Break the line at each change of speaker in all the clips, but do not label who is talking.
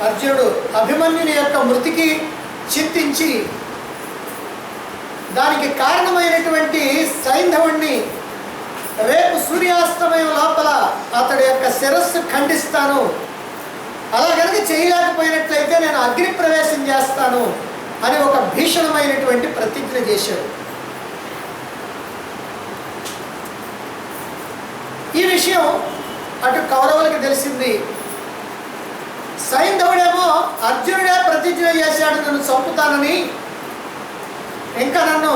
అర్జునుడు అభిమన్యుని యొక్క మృతికి చింతించి దానికి కారణమైనటువంటి సైంధవుణ్ణి రేపు సూర్యాస్తమయం లోపల అతడి యొక్క శిరస్సు ఖండిస్తాను, అలా కనుక చేయలేకపోయినట్లయితే నేను అగ్ని ప్రవేశం చేస్తాను అని ఒక భీషణమైనటువంటి ప్రతిజ్ఞ చేశాడు. ఈ విషయం అటు కౌరవులకు తెలిసింది. సైంధవుడేమో అర్జునుడే ప్రతిజ్ఞ చేశాడు నన్ను చంపుతానని, ఇంకా నన్ను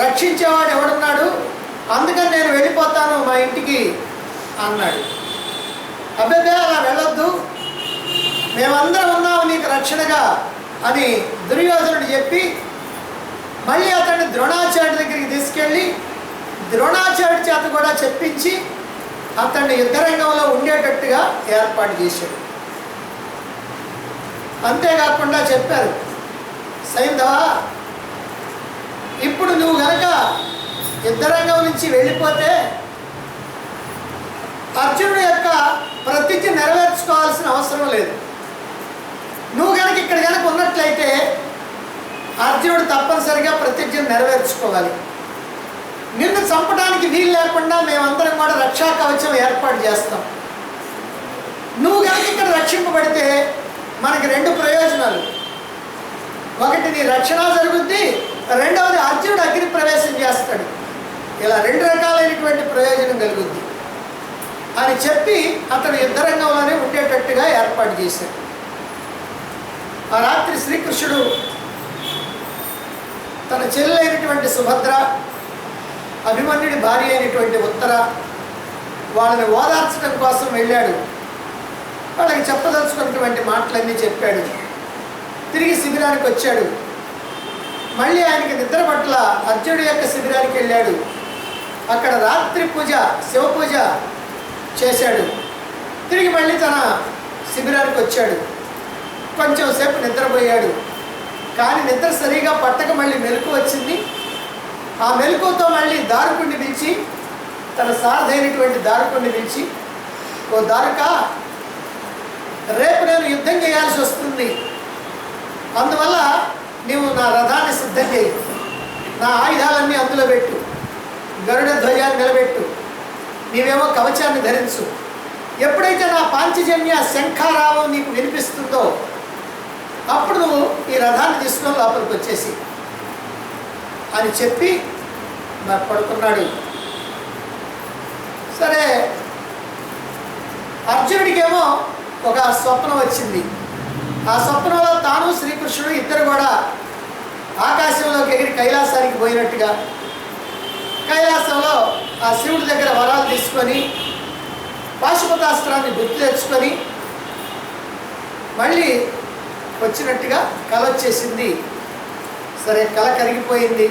రక్షించేవాడు ఎవడున్నాడు, అందుకని నేను వెళ్ళిపోతాను మా ఇంటికి అన్నాడు. అబ్బాయి అలా వెళ్ళొద్దు, మేమందరం ఉన్నాము నీకు రక్షణగా అని దుర్యోధనుడు చెప్పి మళ్ళీ అతన్ని ద్రోణాచార్యుడి దగ్గరికి తీసుకెళ్ళి ద్రోణాచార్యుడి చేత కూడా చెప్పించి అతన్ని యుద్ధరంగంలో ఉండేటట్టుగా ఏర్పాటు చేశాడు. అంతేకాకుండా చెప్పారు, సైంధవ ఇప్పుడు నువ్వు గనక యుద్ధరంగం నుంచి వెళ్ళిపోతే అర్జునుడి యొక్క ప్రతిజ్ఞ నెరవేర్చుకోవాల్సిన అవసరం లేదు. నువ్వు కనుక ఇక్కడ కనుక ఉన్నట్లయితే అర్జునుడు తప్పనిసరిగా ప్రతిజ్ఞ నెరవేర్చుకోవాలి. నిన్ను చంపడానికి వీలు లేకుండా మేమందరం కూడా రక్షా కవచం ఏర్పాటు చేస్తాం. నువ్వు కనుక ఇక్కడ రక్షింపబడితే మనకి రెండు ప్రయోజనాలు, ఒకటి నీ రక్షణ జరుగుద్ది, రెండవది అర్జునుడు అగ్ని ప్రవేశం చేస్తాడు. ఇలా రెండు రకాలైనటువంటి ప్రయోజనం కలుగుద్ది అని చెప్పి అతడు యుద్ధరంగంలోనే ఉండేటట్టుగా ఏర్పాటు చేశాడు. ఆ రాత్రి శ్రీకృష్ణుడు తన చెల్లెలైనటువంటి సుభద్ర, అభిమన్యుడి భార్య అయినటువంటి ఉత్తర వాళ్ళని ఓదార్చడం కోసం వెళ్ళాడు. వాళ్ళకి చెప్పదలుచుకున్నటువంటి మాటలన్నీ చెప్పాడు. తిరిగి శిబిరానికి వచ్చాడు. మళ్ళీ ఆయనకి నిద్ర పట్ల అర్జునుడి యొక్క శిబిరానికి వెళ్ళాడు. అక్కడ రాత్రి పూజ, శివ పూజ చేశాడు. తిరిగి మళ్ళీ తన శిబిరానికి వచ్చాడు. కొంచెం సేపు నిద్రపోయాడు. కానీ నిద్ర సరిగా పట్టక మళ్ళీ మెలకు వచ్చింది. ఆ మెలకుతో మళ్ళీ దారుకుణ్ణి పిలిచి, తన సారథైనటువంటి దారుకుణ్ణి పిలిచి, ఓ దారుక, రేపు నేను యుద్ధం చేయాల్సి వస్తుంది, అందువల్ల నీవు నా రథాన్ని సిద్ధం చేయి, నా ఆయుధాలన్నీ అందులో పెట్టు, గరుడ ధ్వజాన్ని నిలబెట్టు, నీవేమో కవచాన్ని ధరించు. ఎప్పుడైతే నా పాంచజన్య శంఖారావం నీకు వినిపిస్తుందో అప్పుడు నువ్వు ఈ రథాన్ని తీసుకొని లోపలికి వచ్చేసి అని చెప్పి మరి పడుకున్నాడు. సరే, అర్జునుడికేమో ఒక స్వప్నం వచ్చింది. ఆ స్వప్నంలో తాను శ్రీకృష్ణుడు ఇద్దరు కూడా ఆకాశంలోకి ఎగిరి కైలాసానికి పోయినట్టుగా, కైలాసంలో ఆ శివుడి దగ్గర వరాలు తీసుకొని పాశుపతాస్త్రాన్ని గుర్తు తెచ్చుకొని మళ్ళీ వచ్చినట్టుగా కల వచ్చేసింది. సరే, కల కరిగిపోయింది,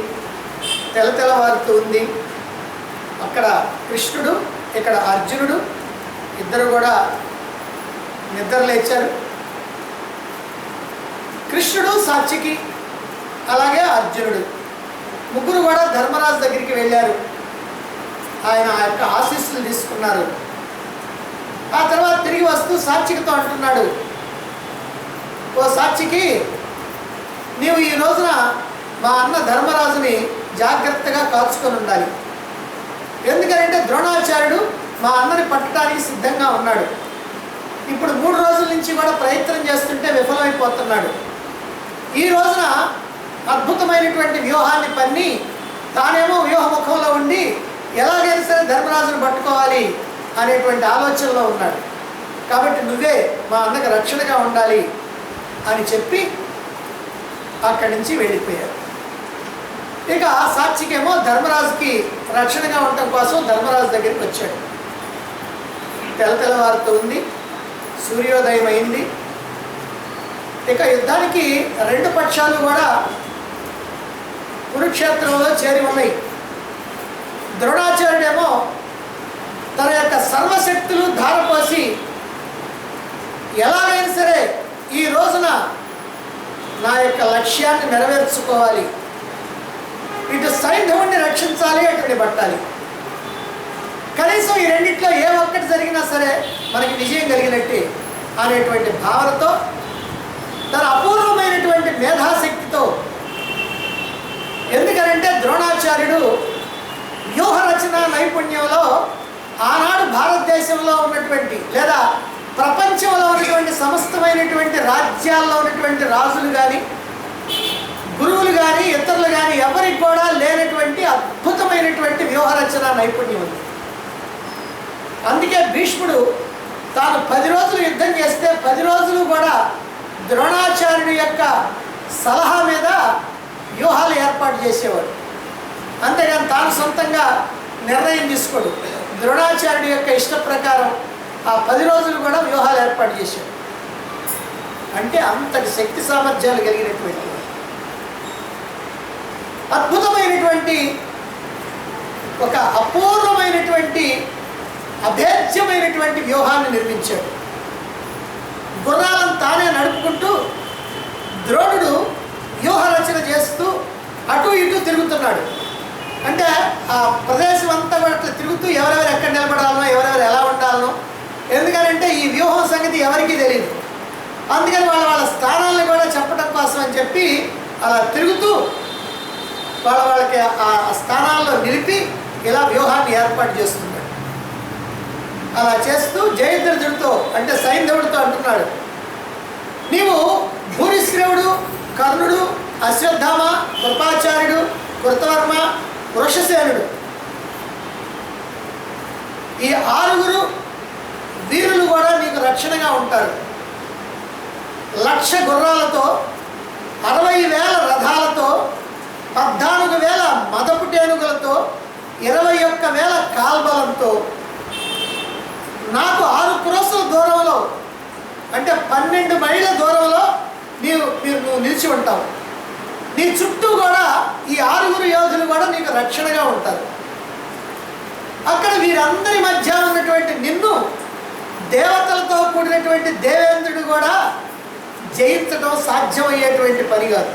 తెల్లవారుతూ ఉంది. అక్కడ కృష్ణుడు, ఇక్కడ అర్జునుడు ఇద్దరు కూడా నిద్ర లేచారు. కృష్ణుడు సాత్వికి, అలాగే అర్జునుడు ముగ్గురు కూడా ధర్మరాజు దగ్గరికి వెళ్ళారు. ఆయన ఆ యొక్క ఆశీస్సులు తీసుకున్నారు. ఆ తర్వాత తిరిగి వస్తూ సాత్వికతో అంటున్నాడు, ఓ సాత్వికి, నీవు ఈ రోజున మా అన్న ధర్మరాజుని జాగ్రత్తగా కాల్చుకొని ఉండాలి. ఎందుకంటే ద్రోణాచార్యుడు మా అన్నని పట్టడానికి సిద్ధంగా ఉన్నాడు. ఇప్పుడు 3 రోజుల నుంచి కూడా ప్రయత్నం చేస్తుంటే విఫలమైపోతున్నాడు. ఈ రోజున అద్భుతమైనటువంటి వ్యూహాన్ని పన్ని తానేమో వ్యూహముఖంలో ఉండి ఎలాగైనా సరే ధర్మరాజును పట్టుకోవాలి అనేటువంటి ఆలోచనలో ఉన్నాడు. కాబట్టి నువ్వే మా అన్నకు రక్షణగా ఉండాలి అని చెప్పి అక్కడి నుంచి వెళ్ళిపోయారు. ఇక సాత్వికేమో ధర్మరాజుకి రక్షణగా ఉండటం కోసం ధర్మరాజు దగ్గరికి వచ్చాడు. తెల్లవారుతూ ఉంది, సూర్యోదయం అయింది. ఇక యుద్ధానికి రెండు పక్షాలు కూడా కురుక్షేత్రంలో చేరి ఉన్నాయి. ద్రోణాచార్యుడేమో తన యొక్క సర్వశక్తులు ధారపోసి ఎలాగైనా సరే ఈ రోజున నా యొక్క లక్ష్యాన్ని నెరవేర్చుకోవాలి, ఇటు సైంధవుణ్ణి రక్షించాలి, అటు పట్టాలి. కనీసం ఈ రెండిట్లో ఏ ఒక్కటి జరిగినా సరే మనకి విజయం కలిగినట్టే అనేటువంటి భావనతో తన అపూర్వమైనటువంటి మేధాశక్తితో, ఎందుకనంటే ద్రోణాచార్యుడు వ్యూహ రచన నైపుణ్యంలో ఆనాడు భారతదేశంలో ఉన్నటువంటి లేదా ప్రపంచంలో ఉన్నటువంటి సమస్తమైనటువంటి రాజ్యాల్లో ఉన్నటువంటి రాజులు కానీ గురువులు కానీ ఇతరులు కానీ ఎవరికి కూడా లేనటువంటి అద్భుతమైనటువంటి వ్యూహ రచన నైపుణ్యం ఉంది. అందుకే భీష్ముడు తాను 10 రోజులు యుద్ధం చేస్తే 10 రోజులు కూడా ద్రోణాచార్యుడి యొక్క సలహా మీద వ్యూహాలు ఏర్పాటు చేసేవాడు. అంతేగాని తాను సొంతంగా నిర్ణయం తీసుకోడు. ద్రోణాచార్యుడి యొక్క ఇష్ట ప్రకారం ఆ 10 రోజులు కూడా వ్యూహాలు ఏర్పాటు చేశాడు. అంటే అంతటి శక్తి సామర్థ్యాలు కలిగినటువంటి అద్భుతమైనటువంటి ఒక అపూర్వమైనటువంటి అభేద్యమైనటువంటి వ్యూహాన్ని నిర్మించాడు. గుర్రాలను తానే నడుపుకుంటూ ద్రోణుడు వ్యూహ రచన చేస్తూ అటు ఇటు తిరుగుతున్నాడు. అంటే ఆ ప్రదేశం అంతా కూడా అట్లా తిరుగుతూ ఎవరెవరు ఎక్కడ నిలబడాలనో, ఎవరెవరు ఎలా ఉండాలనో, ఎందుకనంటే ఈ వ్యూహం సంగతి ఎవరికీ తెలియదు. అందుకని వాళ్ళ స్థానాలను కూడా చెప్పడం కోసం అని చెప్పి అలా తిరుగుతూ వాళ్ళకి ఆ స్థానాల్లో నిలిపి ఇలా వ్యూహాన్ని ఏర్పాటు చేస్తున్నాడు. అలా చేస్తూ జయద్రథుడితో అంటే సైంధవుడితో అంటున్నాడు, నీవు భూరిశ్రవుడు, కర్ణుడు, అశ్వత్థామ, కృపాచార్యుడు, కృతవర్మ, వృషసేనుడు ఈ 6 వీరులు కూడా నీకు రక్షణగా ఉంటారు. 1,00,000 గుర్రాలతో, 60,000 రథాలతో, 14,000 మదపు టేనుగులతో, 21,000 కాల్బలంతో నాకు 6 క్రోసుల దూరంలో అంటే 12 మైళ్ళ దూరంలో నువ్వు నిలిచి ఉంటావు. నీ చుట్టూ కూడా ఈ 6 యోధులు కూడా నీకు రక్షణగా ఉంటారు. అక్కడ వీరందరి మధ్య ఉన్నటువంటి నిన్ను దేవతలతో కూడినటువంటి దేవేంద్రుడు కూడా జయించడం సాధ్యమయ్యేటువంటి పని కాదు.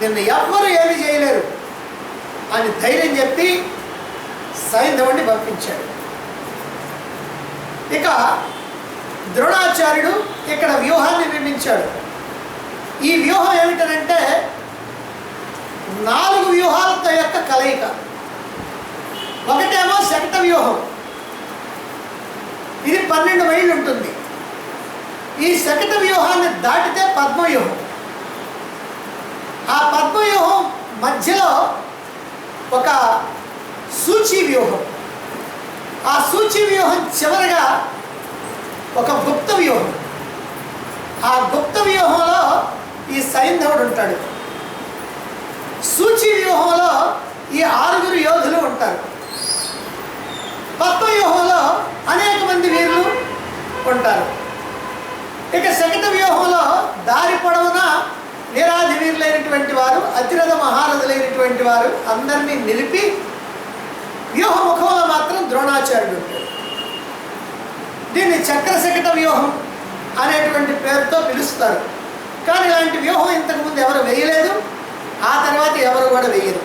నిన్ను ఎవ్వరూ ఏమి చేయలేరు అని ధైర్యం చెప్పి సైంధవుడిని పంపించాడు. ఇక ద్రోణాచార్యుడు ఇక్కడ వ్యూహాన్ని నిర్మించాడు. ఈ వ్యూహం ఏమిటంటే 4 వ్యూహాలతో యొక్క కలయిక. ఒకటేమో శకట వ్యూహం, ఇది 12 మైళ్ళు ఉంటుంది. ఈ శకట వ్యూహాన్ని దాటితే పద్మవ్యూహం. ఆ పద్మవ్యూహం మధ్యలో ఒక సూచి వ్యూహం, ఆ సూచి వ్యూహం చివరగా ఒక గుప్త వ్యూహం. ఆ గుప్త వ్యూహంలో ఈ సైంధవుడు ఉంటాడు. సూచి వ్యూహంలో ఈ 6 యోధులు ఉంటారు. పద్మవ్యూహంలో అనేక మంది వీరులు ఉంటారు. ఇక శకట వ్యూహంలో దారి పొడవునా వీరాధి వీరులైనటువంటి వారు, అతిరథ మహారథులైనటువంటి వారు అందరినీ నిలిపి వ్యూహముఖంలో మాత్రం ద్రోణాచార్యుడు ఉంటాడు. దీన్ని చక్రశకట వ్యూహం అనేటువంటి పేరుతో పిలుస్తారు. కానీ ఇలాంటి వ్యూహం ఇంతకుముందు ఎవరు వేయలేదు, ఆ తర్వాత ఎవరు కూడా వేయరు.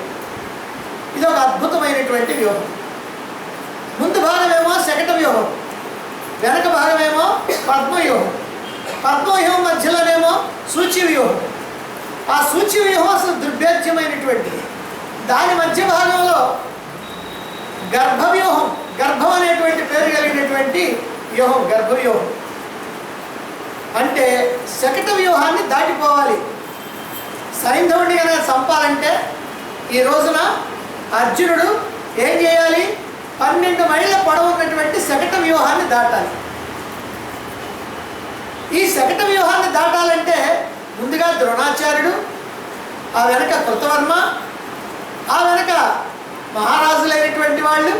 ఇది ఒక అద్భుతమైనటువంటి వ్యూహం. ముందు భాగమేమో శకట వ్యూహం, వెనక భాగమేమో పద్మవ్యూహం. పద్మవ్యూహం మధ్యలోనేమో సూచి వ్యూహం. ఆ సూచి వ్యూహం అసలు దుర్భేద్యమైనటువంటిది. దాని మధ్య భాగంలో గర్భవ్యూహం, గర్భం అనేటువంటి పేరు కలిగినటువంటి వ్యూహం, గర్భవ్యూహం. అంటే శకట వ్యూహాన్ని దాటిపోవాలి. సైంధవుడిని కనుక చంపాలంటే ఈ రోజున అర్జునుడు ఏం చేయాలి? 12 మైళ్ళ పొడవు ఉన్నటువంటి శకట వ్యూహాన్ని దాటాలి. ఈ శకట వ్యూహాన్ని దాటాలంటే ముందుగా ద్రోణాచార్యుడు, ఆ వెనక కృతవర్మ, ఆ వెనక మహారాజులైనటువంటి వాళ్ళు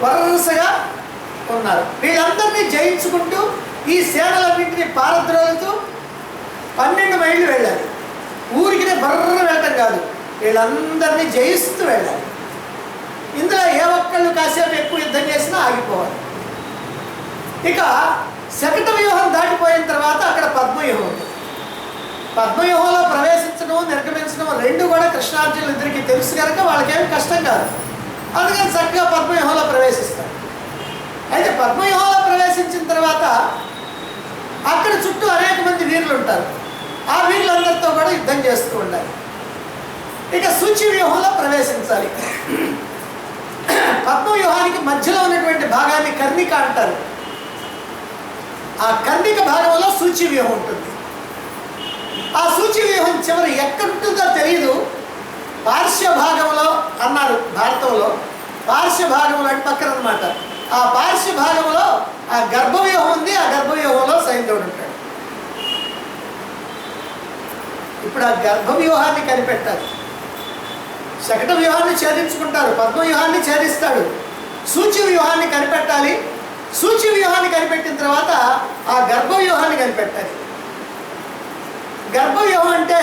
వరుసగా ఉన్నారు. వీళ్ళందరినీ జయించుకుంటూ ఈ సేనలన్నింటినీ పారద్రోలుతూ 12 మైళ్ళు వెళ్ళాలి. ఊరికి బర్ర వెళ్ళటం కాదు, వీళ్ళందరినీ జయిస్తూ వెళ్ళాలి. ఇందులో ఏ ఒక్కళ్ళు కాసేపు ఎక్కువ యుద్ధం చేసినా ఆగిపోవాలి. ఇక శకట వ్యూహం దాటిపోయిన తర్వాత అక్కడ పద్మవ్యూహం ఉంది. పద్మవ్యూహంలో ప్రవేశించడం, నిర్గమించడం 2 కూడా కృష్ణార్జునులు ఇద్దరికి తెలుసు కనుక వాళ్ళకేమి కష్టం కాదు. అందుకని చక్కగా పద్మవ్యూహంలో ప్రవేశిస్తారు. అయితే పద్మవ్యూహంలో ప్రవేశించిన తర్వాత అక్కడ చుట్టూ అనేక మంది వీరులు ఉంటారు. ఆ యుద్ధం చేస్తూ ఉండాలి. ఇక సూచి వ్యూహంలో ప్రవేశించాలి. పద్మవ్యూహానికి మధ్యలో ఉన్నటువంటి భాగాన్ని కర్ణిక అంటారు. ఆ కర్ణిక భాగంలో సూచి వ్యూహం ఉంటుంది. ఆ సూచి వ్యూహం చివరి ఎక్కడుంటుందో తెలియదు. పార్శ్వ భాగంలో అన్నారు భారతంలో. పార్శ్వ భాగంలో అంటే పక్కన అన్నమాట. ఆ పార్శ్వ భాగంలో ఆ గర్భవ్యూహం ఉంది. ఆ గర్భవ్యూహంలో సైంధవుడు ఉంటాడు. ఇప్పుడు ఆ గర్భవ్యూహాన్ని కనిపెట్టాలి. శకట వ్యూహాన్ని ఛేదించుకుంటారు, పద్మవ్యూహాన్ని ఛేదిస్తాడు. సూచి వ్యూహాన్ని కనిపెట్టాలి. సూచి వ్యూహాన్ని కనిపెట్టిన తర్వాత ఆ గర్భవ్యూహాన్ని కనిపెట్టాలి. గర్భవ్యూహం అంటే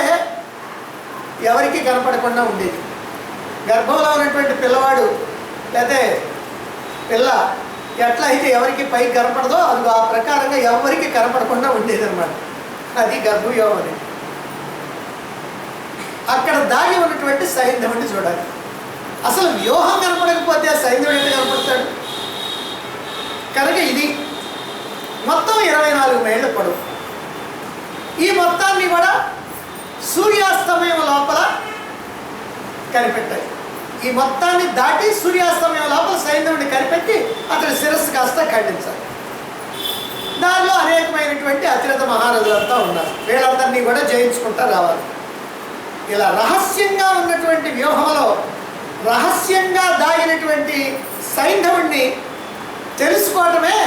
ఎవరికి కనపడకుండా ఉండేది. గర్భంలో ఉన్నటువంటి పిల్లవాడు లేకపోతే పిల్ల ఎట్లా అయితే ఎవరికి పైకి కనపడదో అది ఆ ప్రకారంగా ఎవరికి కనపడకుండా ఉండేది అనమాట. అది గర్భవ్యూహం అనేది. అక్కడ దాగి ఉన్నటువంటి సైంధవుడిని చూడాలి. అసలు వ్యూహం కనపడకపోతే ఆ సైంధవుడు ఎట్లా కనపడతాడు? కనుక ఇది మొత్తం 24 మైళ్ళ పొడవు. ఈ మొత్తాన్ని కూడా సూర్యాస్తమయం లోపల కనిపెట్టాలి. ఈ మొత్తాన్ని దాటి సూర్యాస్తమయం లోపల సైంధవుడిని కనిపెట్టి అతడి శిరస్సు కాస్త ఖండించాలి. దానిలో అనేకమైనటువంటి అతిరథ మహారథులంతా ఉన్నారు. వీళ్ళందరినీ కూడా జయించుకుంటూ రావాలి. ఇలా రహస్యంగా ఉన్నటువంటి వ్యూహంలో రహస్యంగా దాగినటువంటి సైంధవుడిని తెలుసుకోవటమే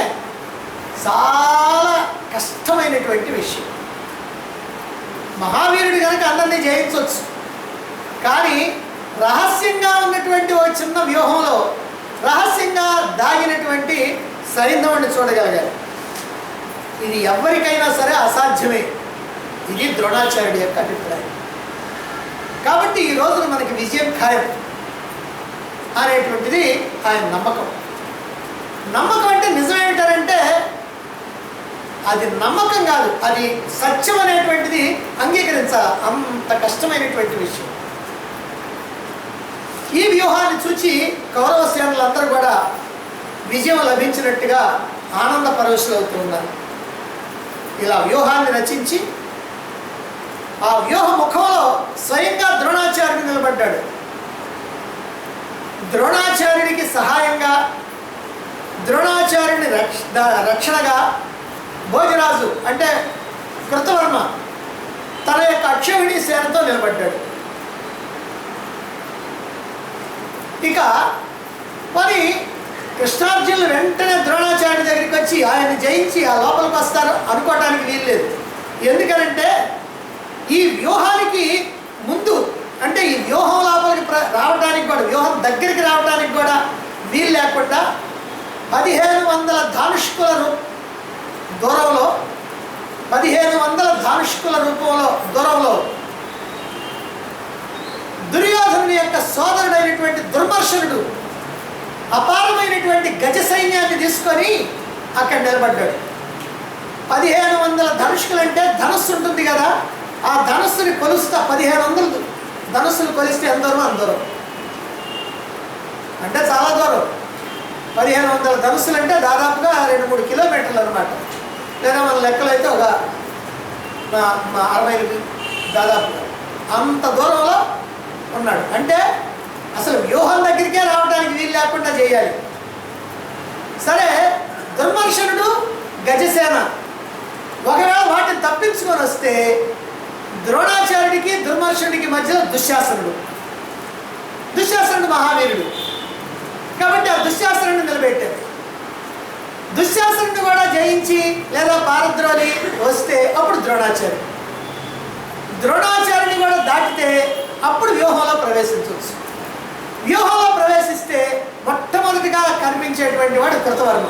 చాలా కష్టమైనటువంటి విషయం. మహావీరుడు కనుక అందరినీ జయించవచ్చు, కానీ రహస్యంగా ఉన్నటువంటి ఒక చిన్న వ్యూహంలో రహస్యంగా దాగినటువంటి సైంధవుడిని చూడగలగాలి. ఇది ఎవరికైనా సరే అసాధ్యమే. ఇది ద్రోణాచార్యుడి యొక్క అభిప్రాయం. కాబట్టి ఈ రోజున మనకి విజయం ఖాయం అనేటువంటిది ఆయన నమ్మకం. నమ్మకం అంటే నిజం ఏమిటంటే అది నమ్మకం కాదు, అది సత్యం అనేటువంటిది అంగీకరించాలి. అంత కష్టమైనటువంటి విషయం. ఈ వ్యూహాన్ని చూచి కౌరవ సేనలందరూ కూడా విజయం లభించినట్టుగా ఆనంద పరవశులవుతూ ఉన్నారు. ఇలా వ్యూహాన్ని రచించి ఆ వ్యూహ ముఖంలో స్వయంగా ద్రోణాచార్యుడు నిలబడ్డాడు. ద్రోణాచార్యుడికి సహాయంగా, ద్రోణాచార్యుని రక్షణగా భోజరాజు అంటే కృతవర్మ తన యొక్క అక్షౌహిణి సేనతో నిలబడ్డాడు. ఇక మరి కృష్ణార్జునులు వెంటనే ద్రోణాచార్యుడి దగ్గరికి వచ్చి ఆయన్ని జయించి ఆ లోపలికి వస్తారు అనుకోవటానికి వీల్లేదు. ఎందుకనంటే ఈ వ్యూహానికి ముందు అంటే ఈ వ్యూహం లోపలికి రావడానికి కూడా, వ్యూహం దగ్గరికి రావడానికి కూడా వీలు లేకుండా 1500 ధానుష్కుల దూరంలో 1500 ధానుష్కుల దూరంలో దుర్యోధనుని యొక్క సోదరుడైనటువంటి దుర్మర్షనుడు అపారమైనటువంటి గజ సైన్యాన్ని తీసుకొని అక్కడ నిలబడ్డాడు. 1500 ధనుష్కులు అంటే ధనుస్సు ఉంటుంది కదా, ఆ ధనుస్సుని కొలుస్తా 1500 ధనుస్సులు కొలిస్తే ఎంత దూరం అంత దూరం అంటే చాలా దూరం. 1500 ధనుస్సులు అంటే దాదాపుగా 2-3 కిలోమీటర్లు అనమాట. లేదా మన లెక్కలు అయితే ఒక 60 మైళ్ళు దాదాపుగా అంత దూరంలో ఉన్నాడు. అంటే అసలు వ్యూహం దగ్గరికే రావడానికి వీలు లేకుండా చేయాలి. సరే, దుర్మర్షనుడు గజసేన ఒకవేళ వాటిని తప్పించుకొని వస్తే ద్రోణాచార్యుడికి దుర్మర్షుడికి మధ్యలో దుశ్శాసనుడు మహావీరుడు కాబట్టి ఆ దుశ్శాసనుడిని నిలబెట్టారు. దుశ్శాసనుడిని కూడా జయించి లేదా పారద్రోలి వస్తే అప్పుడు ద్రోణాచార్యుని కూడా దాటితే అప్పుడు వ్యూహంలో ప్రవేశించవచ్చు. వ్యూహంలో ప్రవేశిస్తే మొట్టమొదటిగా కనిపించేటువంటి వాడు కృతవర్మ.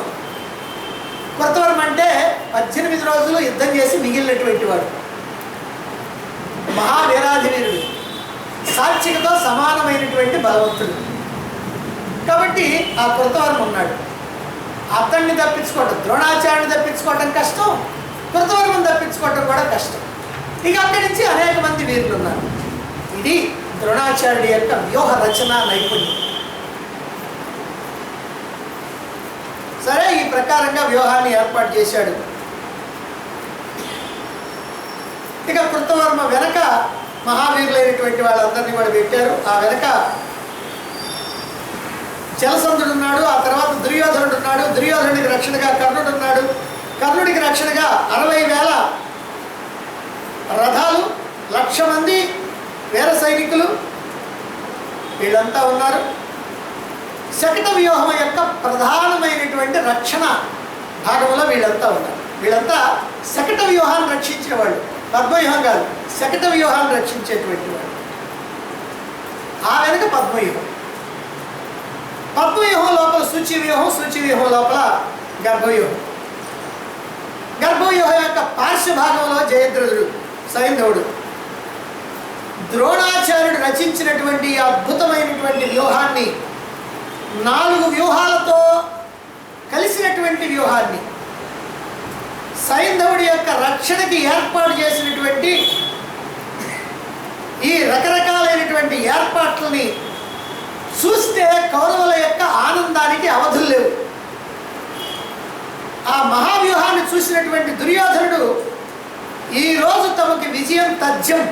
కృతవర్మ అంటే 18 రోజులు యుద్ధం చేసి మిగిలినటువంటి వాడు, మహావీరాధివీరుడు, సాత్వికతో సమానమైనటువంటి బలవంతుడు. కాబట్టి ఆ కృతవర్మ ఉన్నాడు. అతన్ని తప్పించుకోవటం, ద్రోణాచార్యుని తప్పించుకోవటం కష్టం, కృతవర్మను తప్పించుకోవటం కూడా కష్టం. ఇక అక్కడి నుంచి అనేక మంది వీరులు ఉన్నారు. ఇది ద్రోణాచార్యుడి యొక్క వ్యూహ రచన నైపుణ్యం. సరే, ఈ ప్రకారంగా వ్యూహాన్ని ఏర్పాటు చేశాడు. ఇక కృతవర్మ వెనక మహావీరులైనటువంటి వాళ్ళందరినీ కూడా పెట్టారు. ఆ వెనక జలసంధుడు ఉన్నాడు, ఆ తర్వాత దుర్యోధనుడు ఉన్నాడు, దుర్యోధనుడికి రక్షణగా కర్ణుడు ఉన్నాడు, కర్ణుడికి రక్షణగా 60,000 రథాలు, 1,00,000 మంది వీర సైనికులు వీళ్ళంతా ఉన్నారు. శకట వ్యూహం యొక్క ప్రధానమైనటువంటి రక్షణ భాగంలో వీళ్ళంతా ఉన్నారు. వీళ్ళంతా శకట వ్యూహాన్ని రక్షించిన వాళ్ళు, పద్మవ్యూహం కాదు, శకట వ్యూహాన్ని రక్షించేటువంటి వాళ్ళు. ఆ వెనుక పద్మవ్యూహం, పద్మవ్యూహం లోపల సూచివ్యూహం, సూచివ్యూహం లోపల గర్భవ్యూహం. గర్భవ్యూహం యొక్క పార్శ్వ భాగంలో జయద్రథుడు, సైంధవుడు. ద్రోణాచార్యుడు రచించినటువంటి అద్భుతమైనటువంటి వ్యూహాన్ని, 4 వ్యూహాలతో కలిసినటువంటి వ్యూహాన్ని, సైంధవుడి యొక్క రక్షణకి ఏర్పాటు చేసినటువంటి ఈ రకరకాలైనటువంటి ఏర్పాట్లని చూస్తే కౌరవుల యొక్క ఆనందానికి అవధులు లేవు. ఆ మహావ్యూహాన్ని చూసినటువంటి దుర్యోధనుడు ఈరోజు తమకి విజయం తథ్యం,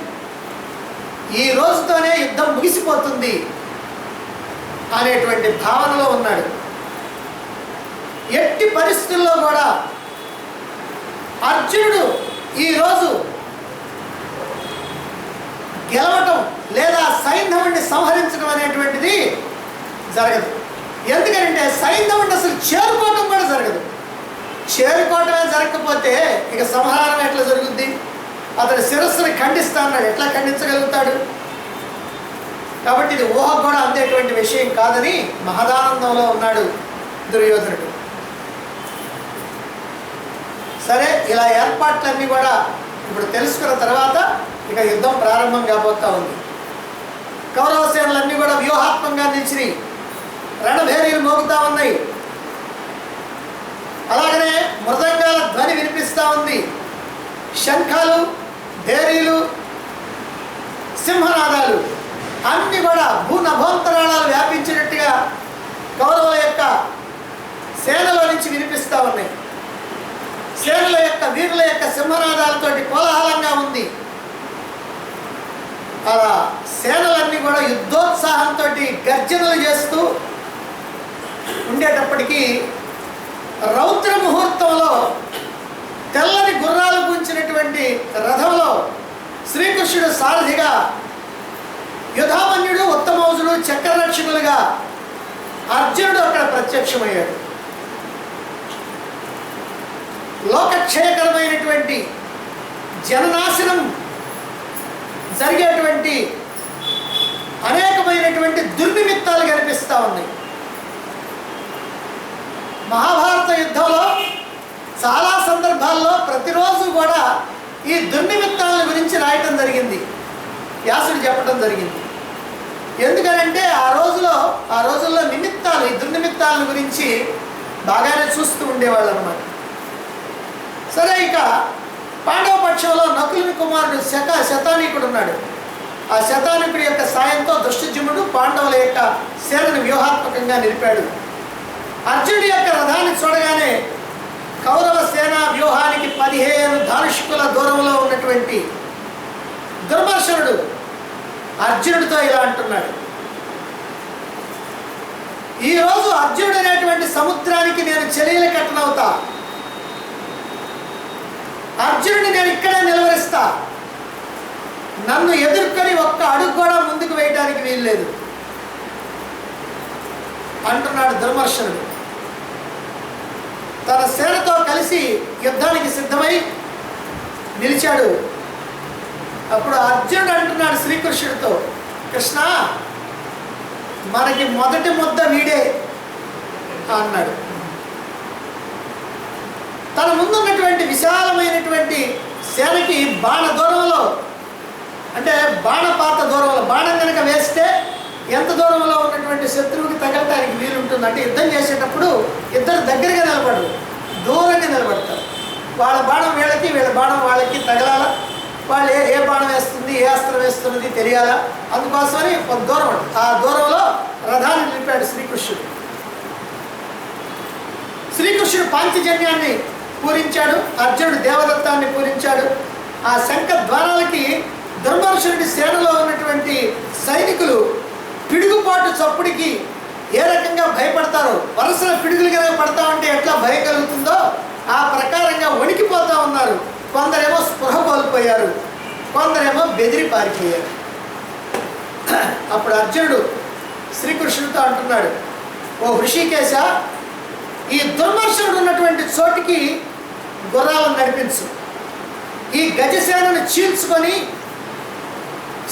ఈ రోజుతోనే యుద్ధం ముగిసిపోతుంది అనేటువంటి భావనలో ఉన్నాడు. ఎట్టి పరిస్థితుల్లో కూడా అర్జునుడు ఈరోజు గెలవటం లేదా సైంధవుడిని సంహరించడం అనేటువంటిది జరగదు. ఎందుకంటే సైంధవుడిని అసలు చేరుకోవటం కూడా జరగదు. చేరుకోవటమే జరగకపోతే ఇక సంహారం ఎట్లా జరుగుద్ది? అతని శిరస్సుని ఖండిస్తా అన్నాడు, ఎట్లా ఖండించగలుగుతాడు? కాబట్టి ఇది ఊహకు కూడా అందేటువంటి విషయం కాదని మహదానందంలో ఉన్నాడు దుర్యోధనుడు. సరే, ఇలా ఏర్పాట్లన్నీ కూడా ఇప్పుడు తెలుసుకున్న తర్వాత ఇక యుద్ధం ప్రారంభం కాబోతా ఉంది. కౌరవ సేనలన్నీ కూడా వ్యూహాత్మకంగా నిలిచినాయి, రణభేరీలు మోగుతా ఉన్నాయి. అలాగనే మృదంగాల ధ్వని వినిపిస్తూ ఉంది, శంఖాలు, భేరీలు, సింహనాదాలు అన్నీ కూడా భూనభోంతరాళాలు వ్యాపించినట్టుగా కౌరవుల యొక్క సేనలో నుంచి వినిపిస్తూ ఉన్నాయి. సేనల యొక్క వీరుల యొక్క సింహనాదాలతోటి కోలాహలంగా ఉంది. అలా సేనలన్నీ కూడా యుద్ధోత్సాహంతో గర్జనలు చేస్తూ ఉండేటప్పటికీ రౌద్ర ముహూర్తంలో తెల్లని గుర్రాలు పూంచినటువంటి రథంలో శ్రీకృష్ణుడు సారథిగా, యుధామన్యుడు, ఉత్తమౌజుడు చక్రరక్షకులుగా అర్జునుడు అక్కడ ప్రత్యక్షమయ్యాడు. లోకక్షయకరమైనటువంటి జననాశనం జరిగేటువంటి అనేకమైనటువంటి దుర్నిమిత్తాలు కనిపిస్తూ ఉన్నాయి. మహాభారత యుద్ధంలో చాలా సందర్భాల్లో ప్రతిరోజు కూడా ఈ దుర్నిమిత్తాల గురించి రాయటం జరిగింది, వ్యాసుడు చెప్పడం జరిగింది. ఎందుకనంటే ఆ రోజుల్లో నిమిత్తాలు, ఈ దుర్నిమిత్తాల గురించి బాగానే చూస్తూ ఉండేవాళ్ళు అన్నమాట. సరే, ఇక పాండవ పక్షంలో నకులుని కుమారుడు శతానీకుడు ఉన్నాడు. ఆ శతానీకుడి యొక్క సాయంతో దృష్టజుమ్నుడు పాండవుల యొక్క సేనను వ్యూహాత్మకంగా నిలిపాడు. అర్జునుడి యొక్క రథాన్ని చూడగానే కౌరవ సేన వ్యూహానికి 15 ధానుష్కుల దూరంలో ఉన్నటువంటి దుర్మర్శనుడు అర్జునుడితో ఇలా అంటున్నాడు, ఈరోజు అర్జునుడు అనేటువంటి సముద్రానికి నేను చెలియలు కట్టనవుతా, అర్జునుడిని నేను ఇక్కడే నిలవరిస్తా, నన్ను ఎదుర్కొని ఒక్క అడుగు కూడా ముందుకు వేయడానికి వీల్లేదు అంటున్నాడు దుర్మర్శనుడు. తన సేనతో కలిసి యుద్ధానికి సిద్ధమై నిలిచాడు. అప్పుడు అర్జునుడు అంటున్నాడు శ్రీకృష్ణుడితో, కృష్ణ, మనకి మొదటి ముద్ద వీడే అన్నాడు. తన ముందున్నటువంటి విశాలమైనటువంటి సేనకి బాణ దూరంలో, అంటే బాణపాత దూరంలో, బాణం కనుక వేస్తే ఎంత దూరంలో ఉన్నటువంటి శత్రువుకి తగలటానికి వీలుంటుంది. అంటే యుద్ధం చేసేటప్పుడు ఇద్దరు దగ్గరగా నిలబడరు, దూరంగా నిలబడతారు. వాళ్ళ బాణం వీళ్ళకి, వీళ్ళ బాణం వాళ్ళకి తగలాల, వాళ్ళు ఏ బాణం వేస్తుంది, ఏ అస్త్రం వేస్తున్నది తెలియాలా. అందుకోసమని ఒక దూరం, ఆ దూరంలో రథాన్ని నిలిపాడు శ్రీకృష్ణుడు. శ్రీకృష్ణుడు పాంచజన్యాన్ని పూరించాడు, అర్జునుడు దేవదత్తాన్ని పూరించాడు. ఆ శంఖ ద్వారాలకి దుర్మర్షుడి సేనలో ఉన్నటువంటి సైనికులు పిడుగుపాటు చప్పుడికి ఏ రకంగా భయపడతారో, వరుసల పిడుగులు కనుక పడతా ఉంటే ఎట్లా భయం కలుగుతుందో ఆ ప్రకారంగా వణికిపోతూ ఉన్నారు. కొందరేమో స్పృహ కోల్పోయారు, కొందరేమో బెదిరి పారిపోయారు. అప్పుడు అర్జునుడు శ్రీకృష్ణుడితో అంటున్నాడు, ఓ హృషికేశ, ఈ దుర్మర్షుడు ఉన్నటువంటి చోటికి గుర్రాలను నడిపించు, ఈ గజసేనను చీల్చుకొని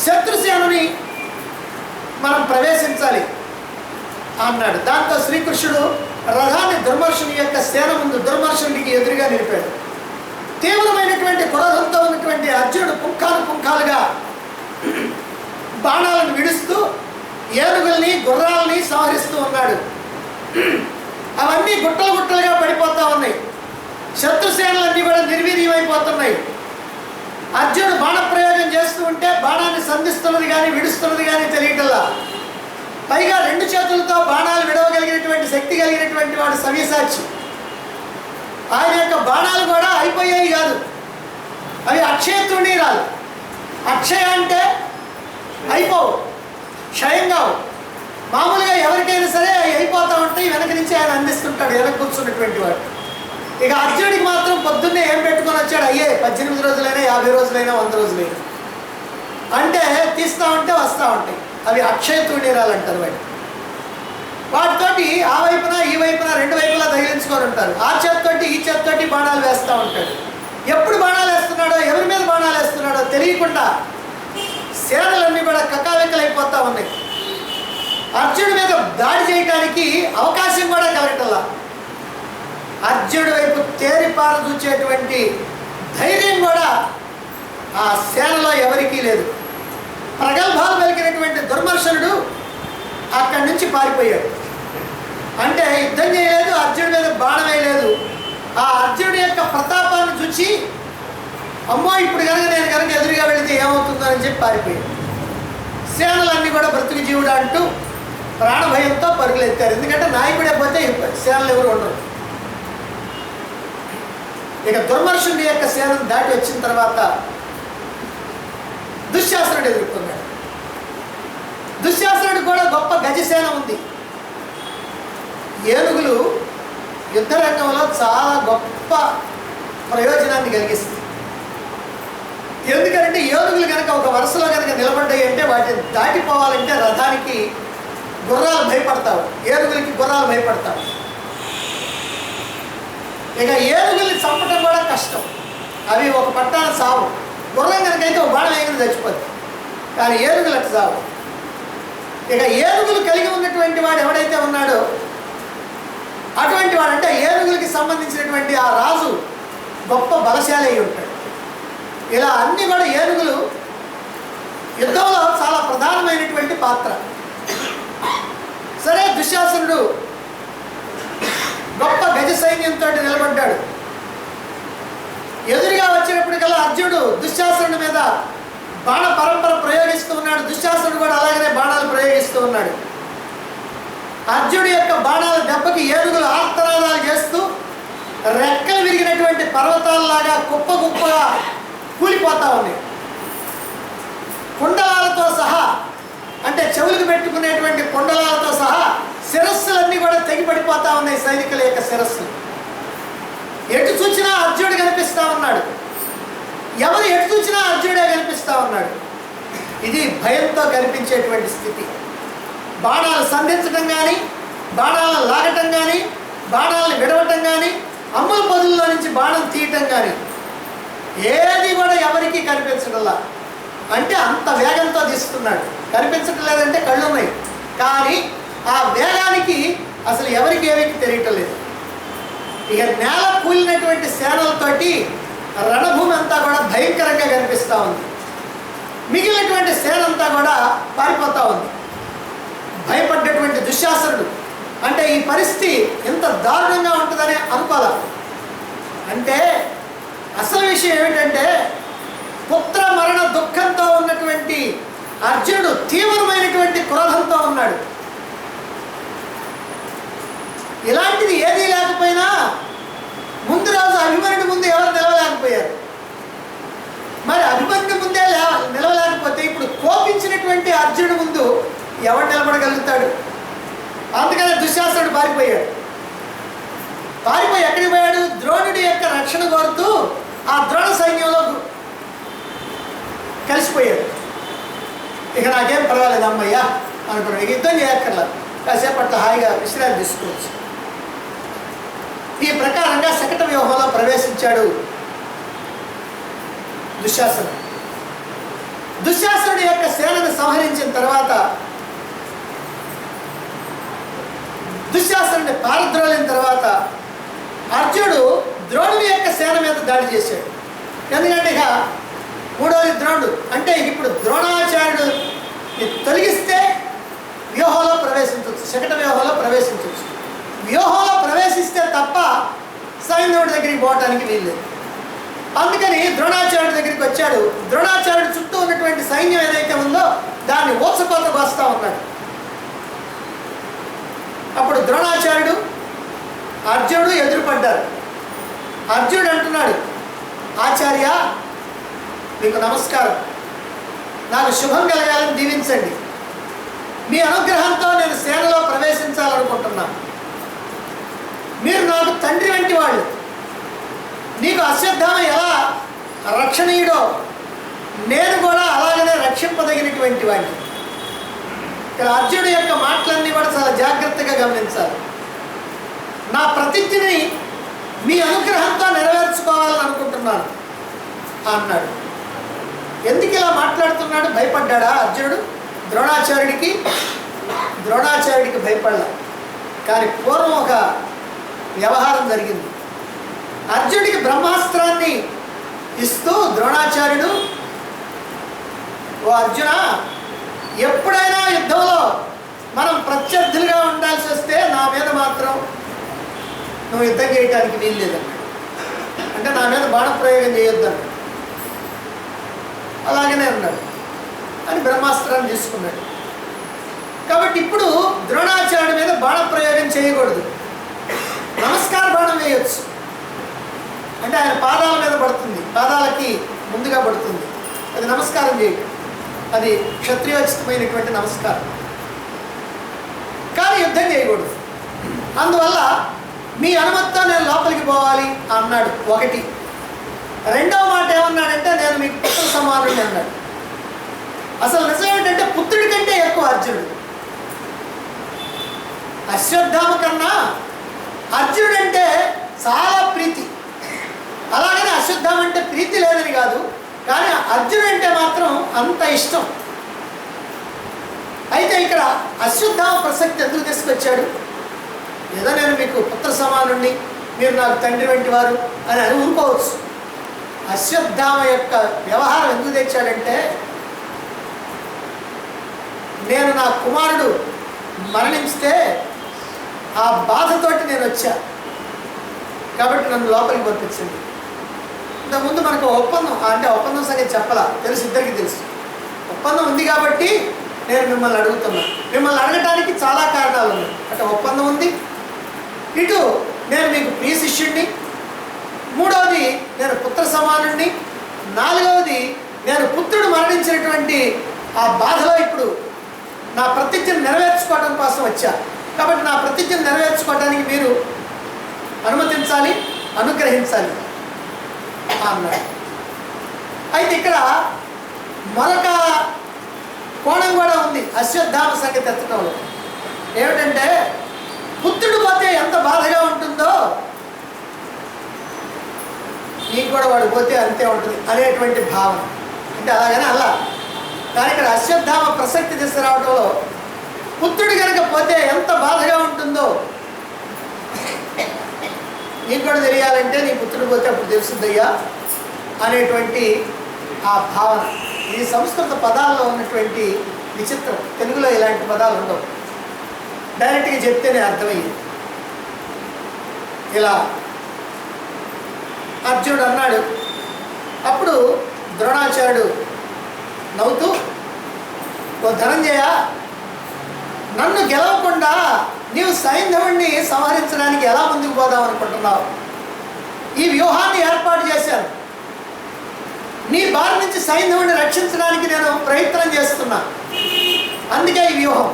శత్రుసేనని మనం ప్రవేశించాలి అన్నాడు. దాంతో శ్రీకృష్ణుడు రథాన్ని దుర్మర్షుని యొక్క సేన ముందు దుర్మర్షునికి ఎదురుగా నిలిపాడు. తీవ్రమైనటువంటి క్రోధంతో ఉన్నటువంటి అర్జునుడు పుంఖాలుగా బాణాలను విడుస్తూ ఏనుగుల్ని గుర్రాలని సంహరిస్తూ ఉన్నాడు. అవన్నీ గుట్టలుగా పడిపోతూ ఉన్నాయి. శత్రుసేనలన్నీ కూడా నిర్వీర్యమైపోతున్నాయి. అర్జునుడు బాణప్రయోగం చేస్తూ ఉంటే బాణాన్ని సంధిస్తున్నది కానీ విడుస్తున్నది కానీ తెలియటల్లా. పైగా రెండు చేతులతో బాణాలు విడవగలిగినటువంటి శక్తి కలిగినటువంటి వాడు సవ్యసాచి. ఆయన యొక్క బాణాలు కూడా అయిపోయాయి కాదు, అవి అక్షయ తృణీరాలు. అక్షయ అంటే అయిపోవు, క్షయం కావు. మామూలుగా ఎవరికైనా సరే అవి అయిపోతూ ఉంటాయి, వెనక నుంచి ఆయన అందిస్తుంటాడు వెనక కూర్చున్నటువంటి వాడు. ఇక అర్జునుడికి మాత్రం పొద్దున్నే ఏం పెట్టుకొని వచ్చాడు, అయ్యే 18 రోజులైనా 50 రోజులైనా 100 రోజులైనా అంటే తీస్తూ ఉంటే వస్తూ ఉంటాయి. అవి అక్షయ తృణీరాలు అంటారు. వాటితోటి ఆ వైపున ఈ వైపున రెండు వైపులా తగిలించుకొని ఉంటారు. ఆ చేత్తోటి ఈ చేత్తోటి బాణాలు వేస్తూ ఉంటాడు. ఎప్పుడు బాణాలు వేస్తున్నాడో, ఎవరి మీద బాణాలు వేస్తున్నాడో తెలియకుండా సేనలన్నీ కూడా కకావికలైపోతూ ఉన్నాయి. అర్జునుడి మీద దాడి చేయడానికి అవకాశం కూడా కలగటల్లా. అర్జునుడి వైపు తేరిపార చూచేటువంటి ధైర్యం కూడా ఆ సేనలో ఎవరికీ లేదు. ప్రగల్భాలు పలికినటువంటి దుర్మర్షనుడు అక్కడి నుంచి పారిపోయాడు. అంటే యుద్ధం చేయలేదు, అర్జునుడి మీద బాణం వేయలేదు. ఆ అర్జునుడి యొక్క ప్రతాపాన్ని చూసి అమ్మో ఇప్పుడు నేను కనుక ఎదురుగా వెళితే ఏమవుతుందో అని చెప్పి పారిపోయాడు. సేనలన్నీ కూడా బ్రతుకు జీవుడు అంటూ ప్రాణభయంతో పరుగులు ఎత్తారు. ఎందుకంటే నాయకుడే పోతే సేనలు ఎవరు ఉండరు. ఇక దుర్మర్షుడి యొక్క సేనను దాటి వచ్చిన తర్వాత దుశ్శాసనుడు ఎదుర్కొన్నాడు. దుశ్శాసనుడు కూడా గొప్ప గజసేన ఉంది. ఏనుగులు యుద్ధ రంగంలో చాలా గొప్ప ప్రయోజనాన్ని కలిగిస్తుంది. ఎందుకంటే ఏనుగులు కనుక ఒక వరుసలో కనుక నిలబడ్డాయి అంటే వాటిని దాటిపోవాలంటే రథానికి గుర్రాలు భయపడతావు, ఏనుగులకి గుర్రాలు భయపడతావు. ఇక ఏనుగుల్ని చంపడం కూడా కష్టం, అవి ఒక పట్టాన సావు. గుర్రం కనుకైతే ఒక బాణం వేయకుండా చచ్చిపోద్ది, కానీ ఏనుగులు అట్లా సావు. ఇక ఏనుగులు కలిగి ఉన్నటువంటి వాడు ఎవడైతే ఉన్నాడో అటువంటి వాడంటే ఏనుగులకి సంబంధించినటువంటి ఆ రాజు గొప్ప బలశాలి అయి ఉంటాడు. ఇలా అన్నీ కూడా ఏనుగులు యుద్ధంలో చాలా ప్రధానమైనటువంటి పాత్ర. సరే, దుశ్శాసనుడు గొప్ప గజ సైన్యంతో నిలబడ్డాడు. ఎదురుగా వచ్చినప్పటికల్లా అర్జునుడు దుశ్శాసనుడి మీద బాణ పరంపర ప్రయోగిస్తూ ఉన్నాడు. దుశ్శాసనుడు కూడా అలాగనే బాణాలు ప్రయోగిస్తూ ఉన్నాడు. అర్జునుడి యొక్క బాణాల దెబ్బకి ఏనుగులు ఆర్తనాదాలు చేస్తూ రెక్కలు విరిగినటువంటి పర్వతాలలాగా కుప్పగా కూలిపోతా ఉన్నాయి. కుండలాలతో సహా, అంటే చెవులకు పెట్టుకునేటువంటి కుండలాలతో సహా శిరస్సులన్నీ కూడా తెగిపడిపోతా ఉన్నాయి. సైనికుల యొక్క శిరస్సు ఎటు చూచినా అర్జునుడు కనిపిస్తూ ఉన్నాడు. ఎవరు ఎటు చూచినా అర్జునుడే కనిపిస్తూ ఉన్నాడు. ఇది భయంతో కనిపించేటువంటి స్థితి. బాణాలు సంధించడం కానీ, బాణాలను లాగటం కానీ, బాణాలను విడవటం కానీ, అమ్ముల పొదుల్లో నుంచి బాణం తీయటం కానీ ఏది కూడా ఎవరికి కనిపించడంలా. అంటే అంత వేగంతో తీస్తున్నాడు. కనిపించటం లేదంటే కళ్ళు ఉన్నాయి, కానీ ఆ వేగానికి అసలు ఎవరికి ఏమికి తెలియటం లేదు. ఇక నేల కూలినటువంటి సేనలతోటి రణభూమి అంతా కూడా భయంకరంగా కనిపిస్తూ ఉంది. మిగిలినటువంటి సేన అంతా కూడా పారిపోతూ ఉంది. భయపడ్డటువంటి దుశ్శాసనుడు అంటే ఈ పరిస్థితి ఎంత దారుణంగా ఉంటుందని అనుకోవాలి. అంటే అసలు విషయం ఏమిటంటే పుత్ర మరణ దుఃఖంతో ఉన్నటువంటి అర్జునుడు తీవ్రమైనటువంటి క్రోధంతో ఉన్నాడు. ఇలాంటిది ఏదీ లేకపోయినా ముందు రోజు అభిమన్యుడి ముందు ఎవరు నిలవలేకపోయారు. మరి అభిమన్యుడి ముందే నిలవలేక అర్జునుడి ముందు ఎవరు నిలబడగలుగుతాడు? అందుకనే దుశ్శాసనుడు పారిపోయాడు. పారిపోయి ఎక్కడికి పోయాడు? ద్రోణుడి యొక్క రక్షణ కోరుతూ ఆ ద్రోణ సైన్యంలో కలిసిపోయాడు. ఇక నాకేం పర్వాలేదు అమ్మయ్యా అనుకున్నాడు. ఇక యుద్ధం చేయక్కర్లా, కాసేపట్ల హాయిగా విశ్రాంతి తీసుకోవచ్చు. ఈ ప్రకారంగా శకట వ్యూహంలో ప్రవేశించాడు దుశ్శాసనుడు. దుశ్శాసనుడి యొక్క సేనను సంహరించిన తర్వాత దుశ్శాసనుడిని పారద్రోలిన తర్వాత అర్జునుడు ద్రోణుడి యొక్క సేన మీద దాడి చేశాడు. ఎందుకంటే ఇక మూడవది ద్రోణుడు అంటే ఇప్పుడు ద్రోణాచార్యుడు తొలగిస్తే వ్యూహంలో ప్రవేశించవచ్చు, శకట వ్యూహంలో ప్రవేశించవచ్చు. వ్యూహంలో ప్రవేశిస్తే తప్ప సైంధవుడి దగ్గరికి పోవటానికి వీల్లేదు. అందుకని ద్రోణాచార్యుడి దగ్గరికి వచ్చాడు. ద్రోణాచార్యుడు చుట్టూ ఉన్నటువంటి సైన్యం ఏదైతే ఉందో దాన్ని ఓచకోత కోస్తా ఉన్నాడు. అప్పుడు ద్రోణాచార్యుడు అర్జునుడు ఎదురుపడ్డారు. అర్జునుడు అంటున్నాడు, ఆచార్య మీకు నమస్కారం, నాకు శుభం కలగాలని దీవించండి. మీ అనుగ్రహంతో నేను సేనలో ప్రవేశించాలనుకుంటున్నాను. మీరు నాకు తండ్రి వంటి వాళ్ళు. నీకు అశ్వత్థామ ఎలా రక్షణీయుడో నేను కూడా అలాగనే రక్షింపదగినటువంటి వాడిని. ఇక్కడ అర్జునుడి యొక్క మాటలన్నీ కూడా చాలా జాగ్రత్తగా గమనించాలి. నా ప్రతిజ్ఞని మీ అనుగ్రహంతో నెరవేర్చుకోవాలని అనుకుంటున్నాను అన్నాడు. ఎందుకు ఇలా మాట్లాడుతున్నాడు? భయపడ్డాడా అర్జునుడు ద్రోణాచార్యుడికి భయపడలా. కానీ పూర్వం ఒక వ్యవహారం జరిగింది. అర్జునుడికి బ్రహ్మాస్త్రాన్ని ఇస్తూ ద్రోణాచార్యుడు, ఓ అర్జున, ఎప్పుడైనా యుద్ధంలో మనం ప్రత్యర్థులుగా ఉండాల్సి వస్తే నా మీద మాత్రం నువ్వు యుద్ధం చేయడానికి వీల్లేదన్నాడు. అంటే నా మీద బాణప్రయోగం చేయొద్దన్నాడు. అలాగనే అన్నాడు అని బ్రహ్మాస్త్రాన్ని తీసుకున్నాడు. కాబట్టి ఇప్పుడు ద్రోణాచార్యుడి మీద బాణప్రయోగం చేయకూడదు. నమస్కార బాణం వేయొచ్చు. అంటే ఆయన పాదాల మీద పడుతుంది, పాదాలకి ముందుగా పడుతుంది. అది నమస్కారం చేయడం, అది క్షత్రియోచితమైనటువంటి నమస్కారం. కానీ యుద్ధం చేయకూడదు. అందువల్ల మీ అనుమతితో నేను లోపలికి పోవాలి అన్నాడు ఒకటి. రెండవ మాట ఏమన్నాడంటే నేను మీకు పుత్ర సమానుడిని అన్నాడు. అసలు నిజం ఏంటంటే పుత్రుడి కంటే ఎక్కువ అర్జునుడు. అశ్వత్థామ కన్నా అర్జునుడు అంటే చాలా ప్రీతి. అలాగనే అశ్వత్థామ అంటే ప్రీతి లేదని కాదు, కానీ అర్జునుడు అంటే మాత్రం అంత ఇష్టం. అయితే ఇక్కడ అశ్వత్థామ ప్రసక్తి ఎందుకు తీసుకొచ్చాడు? ఏదో నేను మీకు పుత్ర సమానుడిని, మీరు నాకు తండ్రి వంటి వారు అని అనుకోవచ్చు. అశ్వత్థామ యొక్క వ్యవహారం ఎందుకు తెచ్చాడంటే, నేను నా కుమారుడు మరణించితే ఆ బాధతోటి నేను వచ్చా, కాబట్టి నన్ను లోపలికి పంపించండి. ఇంతకుముందు మనకు ఒప్పందం, అంటే ఒప్పందం సంగతి చెప్పలా, తెలుసు, ఇద్దరికి తెలుసు. ఒప్పందం ఉంది కాబట్టి నేను మిమ్మల్ని అడుగుతున్నా. మిమ్మల్ని అడగటానికి చాలా కారణాలు ఉన్నాయి. అంటే ఒప్పందం ఉంది, ఇటు నేను మీకు ప్రియ శిష్యుడిని, మూడవది నేను పుత్ర సమానుడిని, నాలుగవది నేను పుత్రుడు మరణించినటువంటి ఆ బాధలో ఇప్పుడు నా ప్రతిజ్ఞను నెరవేర్చుకోవడం కోసం వచ్చా. కాబట్టి నా ప్రతిజ్ఞను నెరవేర్చుకోవడానికి మీరు అనుమతించాలి, అనుగ్రహించాలి అన్నాడు. అయితే ఇక్కడ మరొక కోణం కూడా ఉంది అశ్వత్థామ సంగతి ఎత్తడంలో. ఏమిటంటే పుత్రుడు పోతే ఎంత బాధగా ఉంటుందో నీకు కూడా వాడు పోతే అంతే ఉంటుంది అనేటువంటి భావన. అంటే అలాగనే అలా. కానీ ఇక్కడ అశ్వత్థామ ప్రసక్తి తీసుకురావడంలో పుత్రుడు కనుక పోతే ఎంత బాధగా ఉంటుందో నీకు కూడా తెలియాలంటే నీ పుత్రుడు పోతే అప్పుడు తెలుస్తుందయ్యా అనేటువంటి ఆ భావన. ఈ సంస్కృత పదాల్లో ఉన్నటువంటి విచిత్రం. తెలుగులో ఇలాంటి పదాలు ఉండవు, డైరెక్ట్గా చెప్తేనే అర్థమయ్యేది. ఇలా అర్జునుడు అన్నాడు. అప్పుడు ద్రోణాచార్యుడు నవ్వుతూ, ఓ ధనంజయ, నన్ను గెలవకుండా నీవు సైంధవుణ్ణి సంహరించడానికి ఎలా ముందుకు పోదాం అనుకుంటున్నావు? ఈ వ్యూహాన్ని ఏర్పాటు చేశాను. నీ బారి నుంచి సైంధవుణ్ణి రక్షించడానికి నేను ప్రయత్నం చేస్తున్నా. అందుకే ఈ వ్యూహం.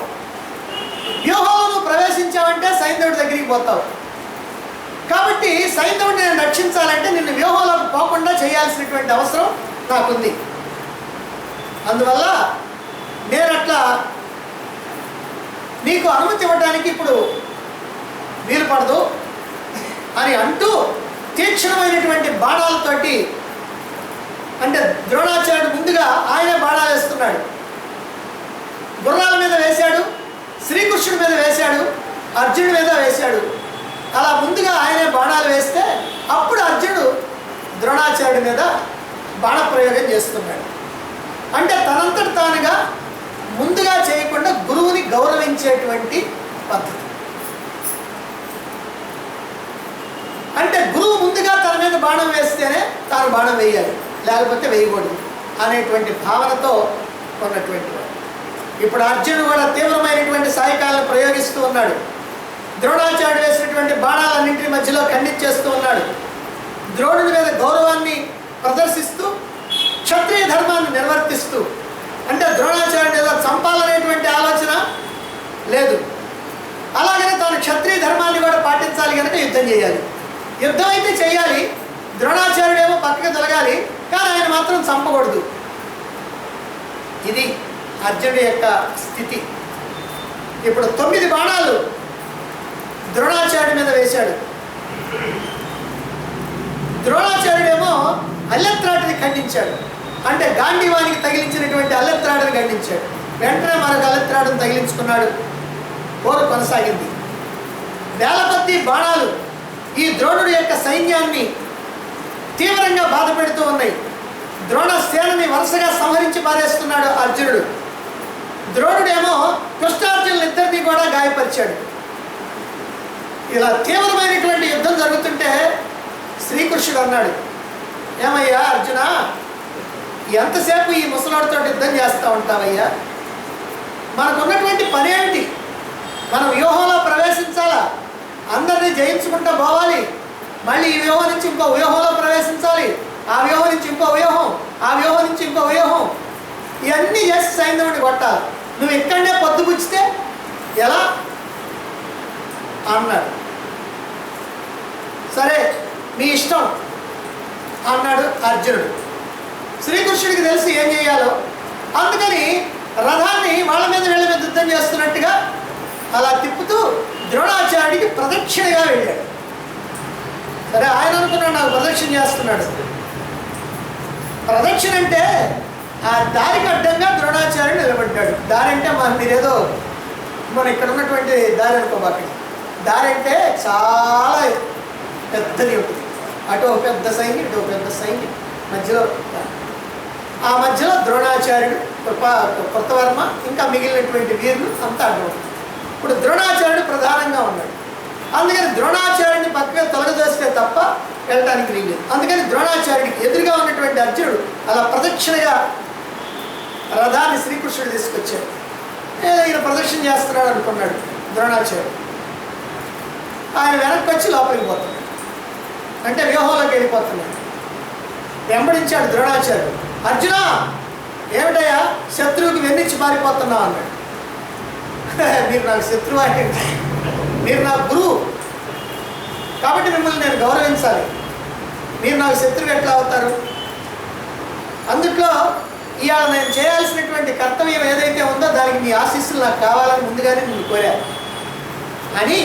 వ్యూహంలో నువ్వు ప్రవేశించావంటే సైంధవుడి దగ్గరికి పోతావు. కాబట్టి సైంధవుడిని నేను రక్షించాలంటే నిన్ను వ్యూహంలోకి పోకుండా చేయాల్సినటువంటి అవసరం నాకుంది. అందువల్ల నేనట్లా నీకు అనుమతి ఇవ్వడానికి ఇప్పుడు వీలు పడదు అని అంటూ తీక్షణమైనటువంటి బాణాలతోటి, అంటే ద్రోణాచార్యుడు ముందుగా ఆయనే బాణాలు వేస్తున్నాడు. గుర్రాల మీద వేశాడు, శ్రీకృష్ణుడి మీద వేశాడు, అర్జునుడి మీద వేశాడు. అలా ముందుగా ఆయనే బాణాలు వేస్తే అప్పుడు అర్జునుడు ద్రోణాచార్యుడి మీద బాణప్రయోగం చేస్తున్నాడు. అంటే తనంతట తానుగా ముందుగా చేయకుండా గురువుని గౌరవించేటువంటి పద్ధతి. అంటే గురువు ముందుగా తన మీద బాణం వేస్తేనే తాను బాణం వేయాలి, లేకపోతే వేయకూడదు అనేటువంటి భావనతో ఉన్నటువంటి వాడు. ఇప్పుడు అర్జునుడు కూడా తీవ్రమైనటువంటి సాయకాలను ప్రయోగిస్తూ ఉన్నాడు. ద్రోణాచార్యుడు వేసినటువంటి బాణాలన్నింటి మధ్యలో ఖండించేస్తూ ఉన్నాడు. ద్రోణుడి మీద గౌరవాన్ని ప్రదర్శిస్తూ క్షత్రియ ధర్మాన్ని నిర్వర్తిస్తూ, అంటే ద్రోణాచార్యుడు ఏదో చంపాలనేటువంటి ఆలోచన లేదు. అలాగనే తాను క్షత్రియ ధర్మాన్ని కూడా పాటించాలి కనుక యుద్ధం చేయాలి. యుద్ధం అయితే చేయాలి, ద్రోణాచార్యుడేమో పక్కకి తొలగాలి, కానీ ఆయన మాత్రం చంపకూడదు. ఇది అర్జునుడి యొక్క స్థితి. ఇప్పుడు 9 బాణాలు ద్రోణాచార్యుడి మీద వేశాడు. ద్రోణాచార్యుడేమో అల్లెత్రాటిని ఖండించాడు, అంటే గాంధీవానికి తగిలించినటువంటి అల్లెత్రాడుని ఖండించాడు. వెంటనే మరొక అల్లెత్రాడును తగిలించుకున్నాడు. పోరు కొనసాగింది. వేల కొద్దీ బాణాలు ఈ ద్రోణుడి యొక్క సైన్యాన్ని తీవ్రంగా బాధ పెడుతూ ఉన్నాయి. ద్రోణ సేనని వరుసగా సంహరించి పారేస్తున్నాడు అర్జునుడు. ద్రోణుడేమో కృష్ణార్జునులిద్దరినీ కూడా గాయపరిచాడు. ఇలా తీవ్రమైనటువంటి యుద్ధం జరుగుతుంటే శ్రీకృష్ణుడు అన్నాడు, ఏమయ్యా అర్జున, ఎంతసేపు ఈ ముసలాడితో యుద్ధం చేస్తూ ఉంటావయ్యా? మనకున్నటువంటి పని ఏమిటి? మనం వ్యూహంలో ప్రవేశించాలా, అందరినీ జయించుకుంటూ పోవాలి, మళ్ళీ ఈ వ్యూహం నుంచి ఇంకో వ్యూహంలో ప్రవేశించాలి, ఆ వ్యూహం నుంచి ఇంకో వ్యూహం, ఆ వ్యూహం నుంచి ఇంకో వ్యూహం, ఇవన్నీ చేసి సైంధవుడిని కొట్టాలి. నువ్వు ఇక్కడనే పొద్దుపుచ్చితే ఎలా అన్నాడు. సరే మీ ఇష్టం అన్నాడు అర్జునుడు. శ్రీకృష్ణుడికి తెలిసి ఏం చేయాలో, అందుకని రథాన్ని వాళ్ళ మీద వీళ్ళ మీద యుద్ధం చేస్తున్నట్టుగా అలా తిప్పుతూ ద్రోణాచార్యుడికి ప్రదక్షిణగా వెళ్ళాడు. సరే ఆయన అనుకున్నాడు నాకు ప్రదక్షిణ చేస్తున్నాడు. ప్రదక్షిణ అంటే ఆ దారికి అడ్డంగా ద్రోణాచార్యుడు నిలబడ్డాడు. దారి అంటే మీరేదో మన ఇక్కడ ఉన్నటువంటి దారి అనుకోబాకండి. దారి అంటే చాలా పెద్దది ఉంటుంది. అటు ఒక పెద్ద సైన్యం, ఇటు ఒక పెద్ద సైన్యం, మధ్యలో ఆ మధ్యలో ద్రోణాచార్యుడు, కృతవర్మ, ఇంకా మిగిలినటువంటి వీరులు అంతా అడ్డం. ఇప్పుడు ద్రోణాచార్యుడు ప్రధానంగా ఉన్నాడు. అందుకని ద్రోణాచార్యుడిని పక్కగా తొలగదోస్తే తప్ప వెళ్ళడానికి వీలేదు. అందుకని ద్రోణాచార్యుడికి ఎదురుగా ఉన్నటువంటి అర్జునుడు అలా ప్రదక్షిణగా రథాన్ని శ్రీకృష్ణుడు తీసుకొచ్చాడు. ఈయన ప్రదక్షిణ చేస్తున్నాడు అనుకున్నాడు ద్రోణాచార్యుడు. ఆయన వెనక్కి వచ్చి లోపలికి పోతున్నాడు, అంటే వ్యూహంలోకి వెళ్ళిపోతున్నాడు. వెంబడించాడు ద్రోణాచార్యుడు. అర్జున, ఏమిటయ్యా శత్రువుకి వెన్నిచ్చి పారిపోతున్నావు అన్నాడు. మీరు నాకు శత్రువు అంటే, మీరు నా గురువు కాబట్టి మిమ్మల్ని నేను గౌరవించాలి, మీరు నాకు శత్రువు ఎట్లా అవుతారు? అందుట్లో ఇవాళ నేను చేయాల్సినటువంటి కర్తవ్యం ఏదైతే ఉందో దానికి మీ ఆశీస్సులు నాకు కావాలని ముందుగానే నేను కోరాను అని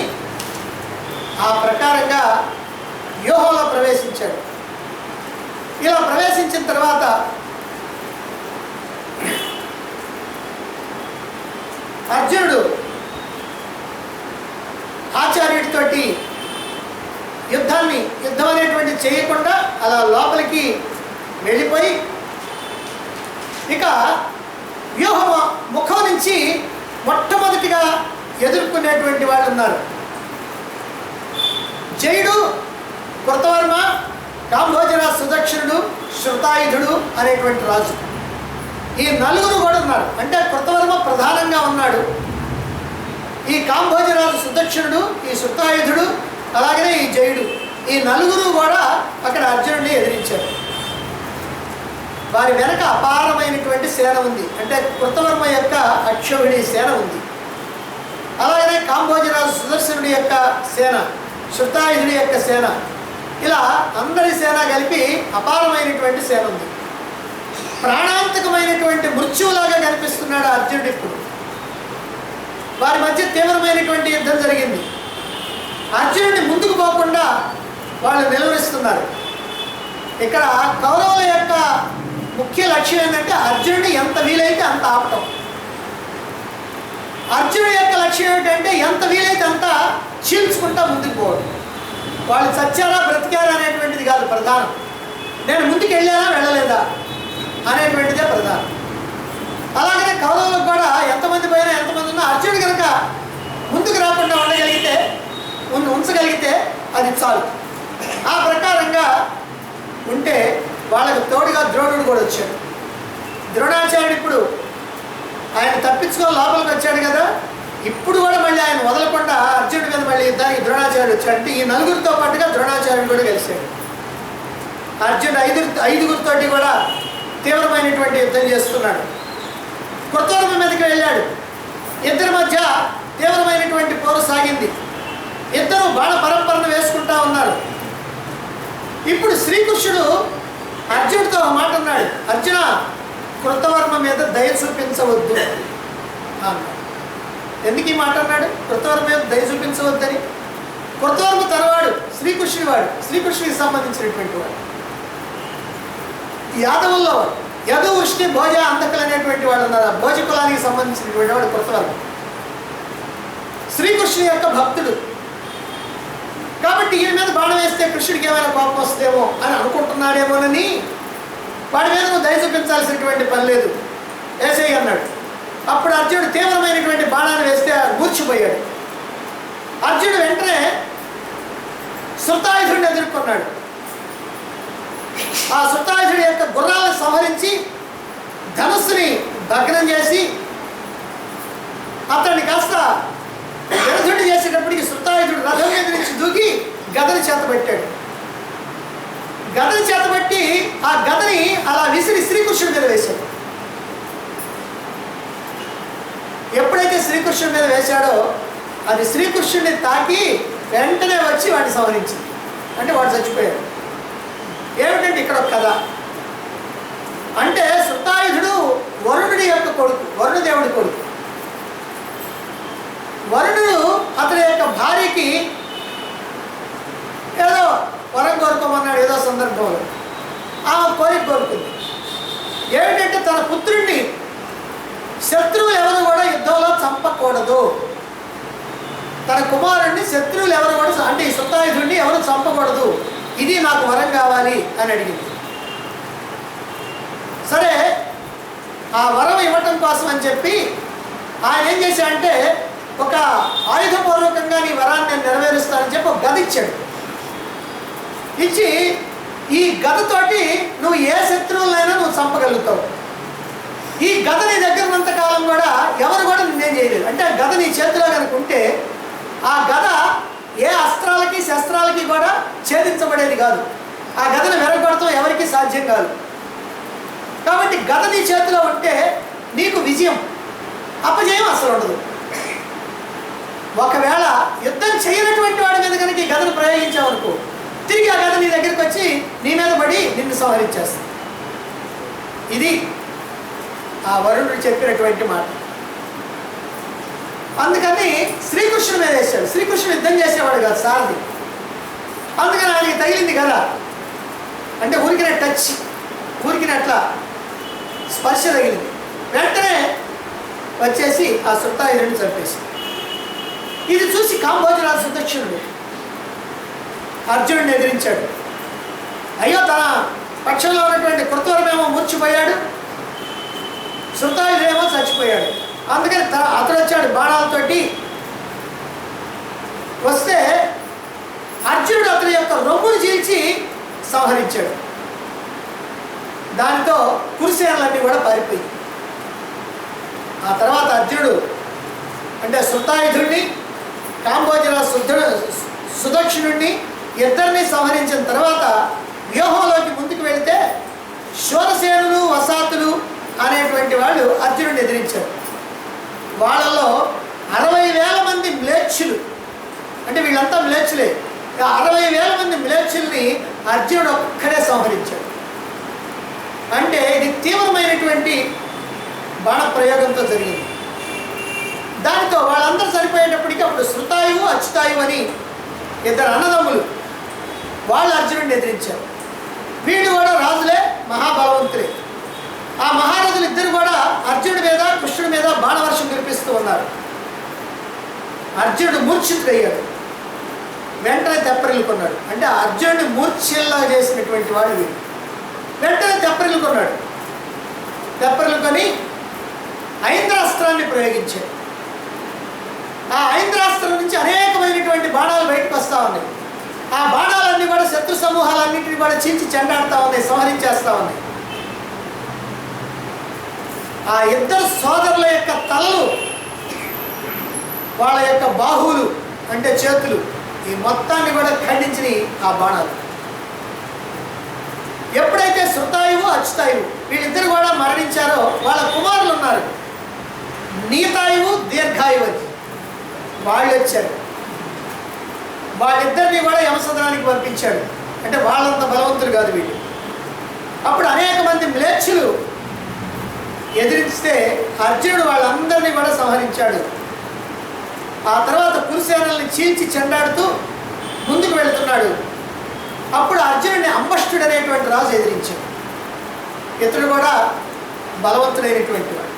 ఆ ప్రకారంగా వ్యూహంలో ప్రవేశించాడు. ఇలా ప్రవేశించిన తర్వాత అర్జునుడు ఆచార్యుడితోటి యుద్ధం అనేటువంటి చేయకుండా అలా లోపలికి వెళ్ళిపోయి ఇక వ్యూహం ముఖం నుంచి మొట్టమొదటిగా ఎదుర్కొనేటువంటి వాళ్ళు ఉన్నారు. జయుడు, కృతవర్మ, కాంభోజరాజు సుదక్షిణుడు, శృతాయుధుడు అనేటువంటి రాజు, ఈ నలుగురు కూడా ఉన్నారు. అంటే కృతవర్మ ప్రధానంగా ఉన్నాడు. ఈ కాంభోజరాజు సుదక్షిణుడు, ఈ శృతాయుధుడు, అలాగనే ఈ జయుడు, ఈ నలుగురు కూడా అక్కడ అర్జునుడిని ఎదిరించారు. వారి వెనక అపారమైనటువంటి సేన ఉంది, అంటే కృతవర్మ యొక్క అక్షౌహిణి సేన ఉంది. అలాగనే కాంబోజరాజు సుదర్శనుడి యొక్క సేన, శృతాయుధుడి యొక్క సేన, ఇలా అందరి సేన కలిపి అపారమైనటువంటి సేన ఉంది. ప్రాణాంతకమైనటువంటి మృత్యువులాగా కనిపిస్తున్నాడు అర్జునుడు. ఇప్పుడు వారి మధ్య తీవ్రమైనటువంటి యుద్ధం జరిగింది. అర్జునుడిని ముందుకు పోకుండా వాళ్ళు నిలవరిస్తున్నారు. ఇక్కడ కౌరవుల యొక్క ముఖ్య లక్ష్యం ఏంటంటే అర్జునుడిని ఎంత వీలైతే అంత ఆపటం. అర్జునుడి యొక్క లక్ష్యం ఏంటంటే ఎంత వీలైతే అంత చీల్చుకుంటా ముందుకు పోవడం. వాళ్ళు చచ్చారా బ్రతికారా అనేటువంటిది కాదు ప్రధానం, నేను ముందుకు వెళ్ళానా వెళ్ళలేదా అనేటువంటిదే ప్రధానం. అలాగనే కౌరవులకు కూడా ఎంతమంది పోయినా ఎంతమంది ఉన్నా అర్జునుడు కనుక ముందుకు రాకుండా ఉండగలిగితే ఉంచగలిగితే అది చాలు. ఆ ప్రకారంగా ఉంటే వాళ్ళకు తోడుగా ద్రోణుడు కూడా వచ్చాడు. ద్రోణాచార్యుడు ఇప్పుడు ఆయన తప్పించుకొని లోపలికి వచ్చాడు కదా, ఇప్పుడు కూడా మళ్ళీ ఆయన వదలకుండా అర్జునుడి మీద మళ్ళీ యుద్ధానికి ద్రోణాచార్యుడు వచ్చాడు. అంటే ఈ నలుగురితో పాటుగా ద్రోణాచార్యుడు కూడా కలిశాడు. అర్జునుడు ఐదుగురితోటి కూడా తీవ్రమైనటువంటి యుద్ధం చేస్తున్నాడు. కృతవర్మ మీదకి వెళ్ళాడు. ఇద్దరి మధ్య తీవ్రమైనటువంటి పోరు సాగింది. ఇద్దరు బాణ పరంపరను వేసుకుంటా ఉన్నారు. ఇప్పుడు శ్రీకృష్ణుడు అర్జునుడితో ఒక మాట అన్నాడు, అర్జున కృతవర్మ మీద దయ చూపించవద్దు అన్నాడు. ఎందుకు ఈ మాట అన్నాడు? కృతవర్మ మీద దయ చూపించవద్దని. కృతవర్మ తనవాడు, శ్రీకృష్ణుడి వాడు, శ్రీకృష్ణుడికి సంబంధించినటువంటి వాడు. యాదవుల్లో యదు వృష్టి భోజ అంధకులు అనేటువంటి వాడు ఉన్నారు. ఆ భోజ కులానికి సంబంధించినటువంటి వాడు కృతవర్మ. శ్రీకృష్ణుడి యొక్క భక్తుడు కాబట్టి ఈయన మీద బాణం వేస్తే కృష్ణుడికి ఏమైనా కోపం వస్తుందేమో అని అనుకుంటున్నాడేమోనని వాడి మీద నువ్వు దయ చూపించాల్సినటువంటి పని లేదు, వేసేయి అన్నాడు. అప్పుడు అర్జునుడు తీవ్రమైనటువంటి బాణాన్ని వేస్తే మూర్చిపోయాడు. అర్జునుడు వెంటనే శృతాయుధుడిని ఎదుర్కొన్నాడు. ఆ శృతాయుధుడి యొక్క గుర్రాలను సంహరించి ధనుస్సుని భగ్నం చేసి అతన్ని కాస్త విరధుడి చేసేటప్పటికి శృతాయుధుడు రథం మీద నుంచి దూకి గదని చేతబట్టాడు. గదని చేతబట్టి ఆ గదని అలా విసిరి శ్రీకృష్ణుడి మీద వేశాడు. ఎప్పుడైతే శ్రీకృష్ణుడి మీద వేశాడో అది శ్రీకృష్ణుడిని తాకి వెంటనే వచ్చి వాడిని సంహరించింది. అంటే వాడు చచ్చిపోయాడు. ఏమిటంటే ఇక్కడ ఒక కథ. అంటే శృతాయుధుడు వరుణుడి యొక్క కొడుకు, వరుణదేవుడి కొడుకు. వరుణుడు అతని యొక్క భార్యకి ఏదో వరం కోరుకోమన్నాడు ఏదో సందర్భంలో. ఆమె కోరిక కోరుకుంది. ఏమిటంటే తన పుత్రుడిని శత్రువులు ఎవరు కూడా యుద్ధంలో చంపకూడదు, తన కుమారుడిని శత్రువులు ఎవరు కూడా అంటే ఈ శృతాయుధుడిని ఎవరు చంపకూడదు, ఇది నాకు వరం కావాలి అని అడిగింది. సరే ఆ వరం ఇవ్వటం కోసం అని చెప్పి ఆయన ఏం చేశాడంటే ఒక ఆయుధపూర్వకంగా నీ వరాన్ని నేను నెరవేరుస్తానని చెప్పి ఒక గద ఇచ్చాడు. ఇచ్చి ఈ గదతోటి నువ్వు ఏ శత్రువులైనా నువ్వు చంపగలుగుతావు, ఈ గద నీ దగ్గర ఉన్నంతకాలం కూడా ఎవరు కూడా నిన్నేం చేయలేదు. అంటే ఆ గద నీ చేతిలో కనుక ఉంటే ఆ గద ఏ అస్త్రాలకి శస్త్రాలకి కూడా ఛేదించబడేది కాదు. ఆ గదను వెరగొడతాం ఎవరికి సాధ్యం కాదు. కాబట్టి గద నీ చేతిలో ఉంటే నీకు విజయం, అపజయం అసలు ఉండదు. ఒకవేళ యుద్ధం చేయనటువంటి వాడి మీద కనుక ఈ గదను ప్రయోగించావనుకో తిరిగి ఆ గద నీ దగ్గరికి వచ్చి నీ మీద పడి నిన్ను సంహరించేస్తుంది. ఇది ఆ వరుణుడు చెప్పినటువంటి మాట. అందుకని శ్రీకృష్ణుడి మీద వేశాడు. శ్రీకృష్ణుడు యుద్ధం చేసేవాడు కాదు, సారథి. అందుకని ఆయనకి తగిలింది కదా, అంటే ఊరికిన టచ్, ఊరికినట్లా స్పర్శ తగిలింది. వెంటనే వచ్చేసి ఆ శృతాయుధుడిని చంపేసి. ఇది చూసి కాంబోజరాజు సుదక్షిణుడు అర్జునుడిని ఎదిరించాడు. అయ్యో తన పక్షంలో ఉన్నటువంటి కృతవర్మేమో మూర్చిపోయాడు, శృతాయుధుడేమో చచ్చిపోయాడు. అందుకని అతడు వచ్చాడు బాణాలతోటి. వస్తే అర్జునుడు అతని యొక్క రొమ్మును చీల్చి సంహరించాడు. దానితో కురుసేనలన్నీ కూడా పారిపోయి. ఆ తర్వాత అర్జునుడు అంటే శృతాయుధుడిని కాంబోజరాజు సుదక్షిణుడిని ఇద్దరిని సంహరించిన తర్వాత వ్యూహంలోకి ముందుకు వెళితే శూరసేనులు వసాతులు అనేటువంటి ఉన్నటువంటి వాళ్ళు అర్జునుడిని ఎదిరించారు. వాళ్ళలో 60,000 మంది మ్లేచ్చులు, అంటే వీళ్ళంతా మ్లేచ్చులే. 60,000 మంది మ్లేచ్చుల్ని అర్జునుడు ఒక్కడే సంహరించాడు. అంటే ఇది తీవ్రమైనటువంటి బాణ ప్రయోగంతో జరిగింది. దానితో వాళ్ళందరూ సరిపోయేటప్పటికీ అప్పుడు శృతాయువు అచ్యుతాయువు అని 2 అన్నదమ్ములు వాళ్ళు అర్జునుడిని ఎదిరించారు. వీళ్ళు కూడా రాజులే, మహాబలవంతులే. ఆ మహారాజులు ఇద్దరు కూడా అర్జునుడి మీద కృష్ణుడి మీద బాణవర్షం కురిపిస్తూ ఉన్నారు. అర్జునుడు మూర్ఛితుడయ్యాడు. వెంటనే తెప్పరిల్లుకున్నాడు. అంటే అర్జునుడిని మూర్ఛల్లా చేసినటువంటి వాడు వీడు. వెంటనే తెప్పరిల్లుకున్నాడు. తెప్పరిల్లుకొని ఐంద్రాస్త్రాన్ని ప్రయోగించాడు. ఆ ఐంద్రాస్త్రం నుంచి అనేకమైనటువంటి బాణాలు బయటకు వస్తూ ఉన్నాయి. ఆ బాణాలన్నీ కూడా శత్రు సమూహాలన్నింటినీ కూడా చీల్చి చెండాడుతూ ఉన్నాయి, సంహరించేస్తూ ఉన్నాయి. ఆ ఇద్దరు సోదరుల యొక్క తలలు, వాళ్ళ యొక్క బాహువులు అంటే చేతులు, ఈ మొత్తాన్ని కూడా ఖండించినాయి ఆ బాణాలు. ఎప్పుడైతే శృతాయువు అచ్యుతాయువు వీళ్ళిద్దరు కూడా మరణించారో వాళ్ళ కుమారులు ఉన్నారు, నీతాయువు దీర్ఘాయువు అని వాళ్ళు వచ్చారు. వాళ్ళిద్దరిని కూడా యమసదనానికి పంపించాడు. అంటే వాళ్ళంత బలవంతులు కాదు వీళ్ళు. అప్పుడు అనేక మంది మ్లేచ్చులు ఎదిరిస్తే అర్జునుడు వాళ్ళందరినీ కూడా సంహరించాడు. ఆ తర్వాత కురుసేనల్ని చీల్చి చెండాడుతూ ముందుకు వెళుతున్నాడు. అప్పుడు అర్జునుడిని అంబష్టుడు అనేటువంటి రాజు ఎదిరించాడు. ఇతడు కూడా బలవంతుడైనటువంటి వాడు.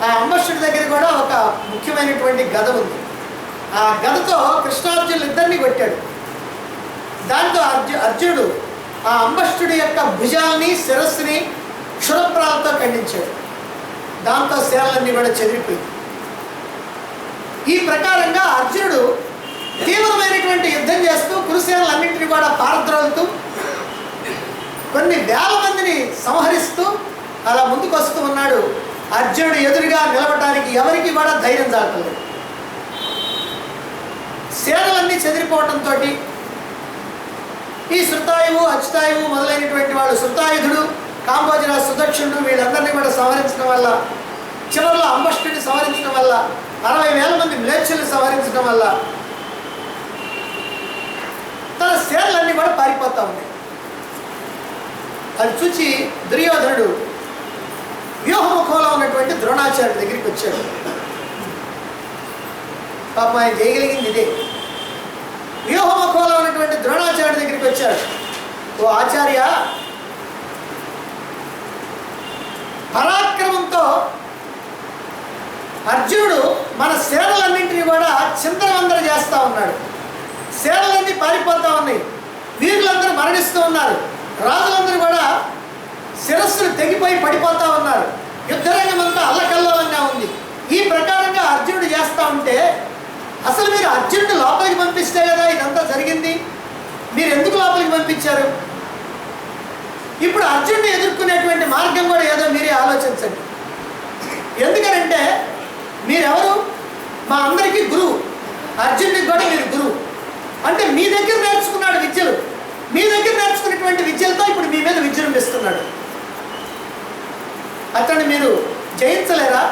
ఆ అంబష్టుడి దగ్గర కూడా ఒక ముఖ్యమైనటువంటి గద ఉంది. ఆ గదతో కృష్ణార్జునులు ఇద్దరిని కొట్టాడు. దాంతో అర్జునుడు ఆ అంబష్టుడి యొక్క భుజాల్ని శిరస్సుని క్షురప్రాలతో ఖండించాడు. దాంతో శేలన్నీ కూడా చెదిరిపోయింది. ఈ ప్రకారంగా అర్జునుడు తీవ్రమైనటువంటి యుద్ధం చేస్తూ కురుసేనలన్నింటినీ కూడా పారద్రోలుతూ కొన్ని వేల మందిని సంహరిస్తూ అలా ముందుకు వస్తూ ఉన్నాడు. అర్జునుడు ఎదురుగా నిలబడటానికి ఎవరికి కూడా ధైర్యం చాలలేదు. సేనలన్నీ చెదిరిపోవడంతో ఈ శృతాయువు అచ్యుతాయువు మొదలైనటువంటి వాళ్ళు, శృతాయుధుడు, కాంబోజన, సుదక్షిణుడు వీళ్ళందరినీ కూడా సంహరించడం వల్ల, చివరిలో అంబష్టుడిని సంహరించడం వల్ల, 60,000 మంది మ్లేచ్చుల్ని సంహరించడం వల్ల తన సేనలన్నీ కూడా పారిపోతూ ఉన్నాయి. అది చూసి దుర్యోధనుడు వ్యూహముఖంలో ఉన్నటువంటి ద్రోణాచార్యుడి దగ్గరికి వచ్చాడు. పాపం ఆయన చేయగలిగింది ఇదే. వ్యూహముఖంలో ఉన్నటువంటి ద్రోణాచార్యుడి దగ్గరికి వచ్చాడు. ఓ ఆచార్య, పరాక్రమంతో అర్జునుడు మన సేనలన్నింటినీ కూడా చిందరవందర చేస్తూ ఉన్నాడు. సేనలన్నీ పారిపోతూ ఉన్నాయి. వీరులందరూ మరణిస్తూ ఉన్నారు. రాజులందరూ కూడా శిరస్సులు తెగిపోయి పడిపోతూ ఉన్నారు. యుద్ధరంగం అంతా అల్లకల్లోలంగా ఉంది. ఈ ప్రకారంగా అర్జునుడు చేస్తూ ఉంటే అసలు మీరు అర్జునుడు లోపలికి పంపిస్తే కదా ఇదంతా జరిగింది. మీరు ఎందుకు లోపలికి పంపించారు? ఇప్పుడు అర్జునుడిని ఎదుర్కొనేటువంటి మార్గం కూడా ఏదో మీరే ఆలోచించండి. ఎందుకనంటే మీరెవరు? మా అందరికీ గురువు. అర్జునుడికి కూడా మీరు గురువు. అంటే మీ దగ్గర నేర్చుకున్నాడు విద్యలు. మీ దగ్గర నేర్చుకున్నటువంటి విద్యలతో ఇప్పుడు మీ మీద విజృంభిస్తున్నాడు. అతన్ని మీరు జయించలేరా?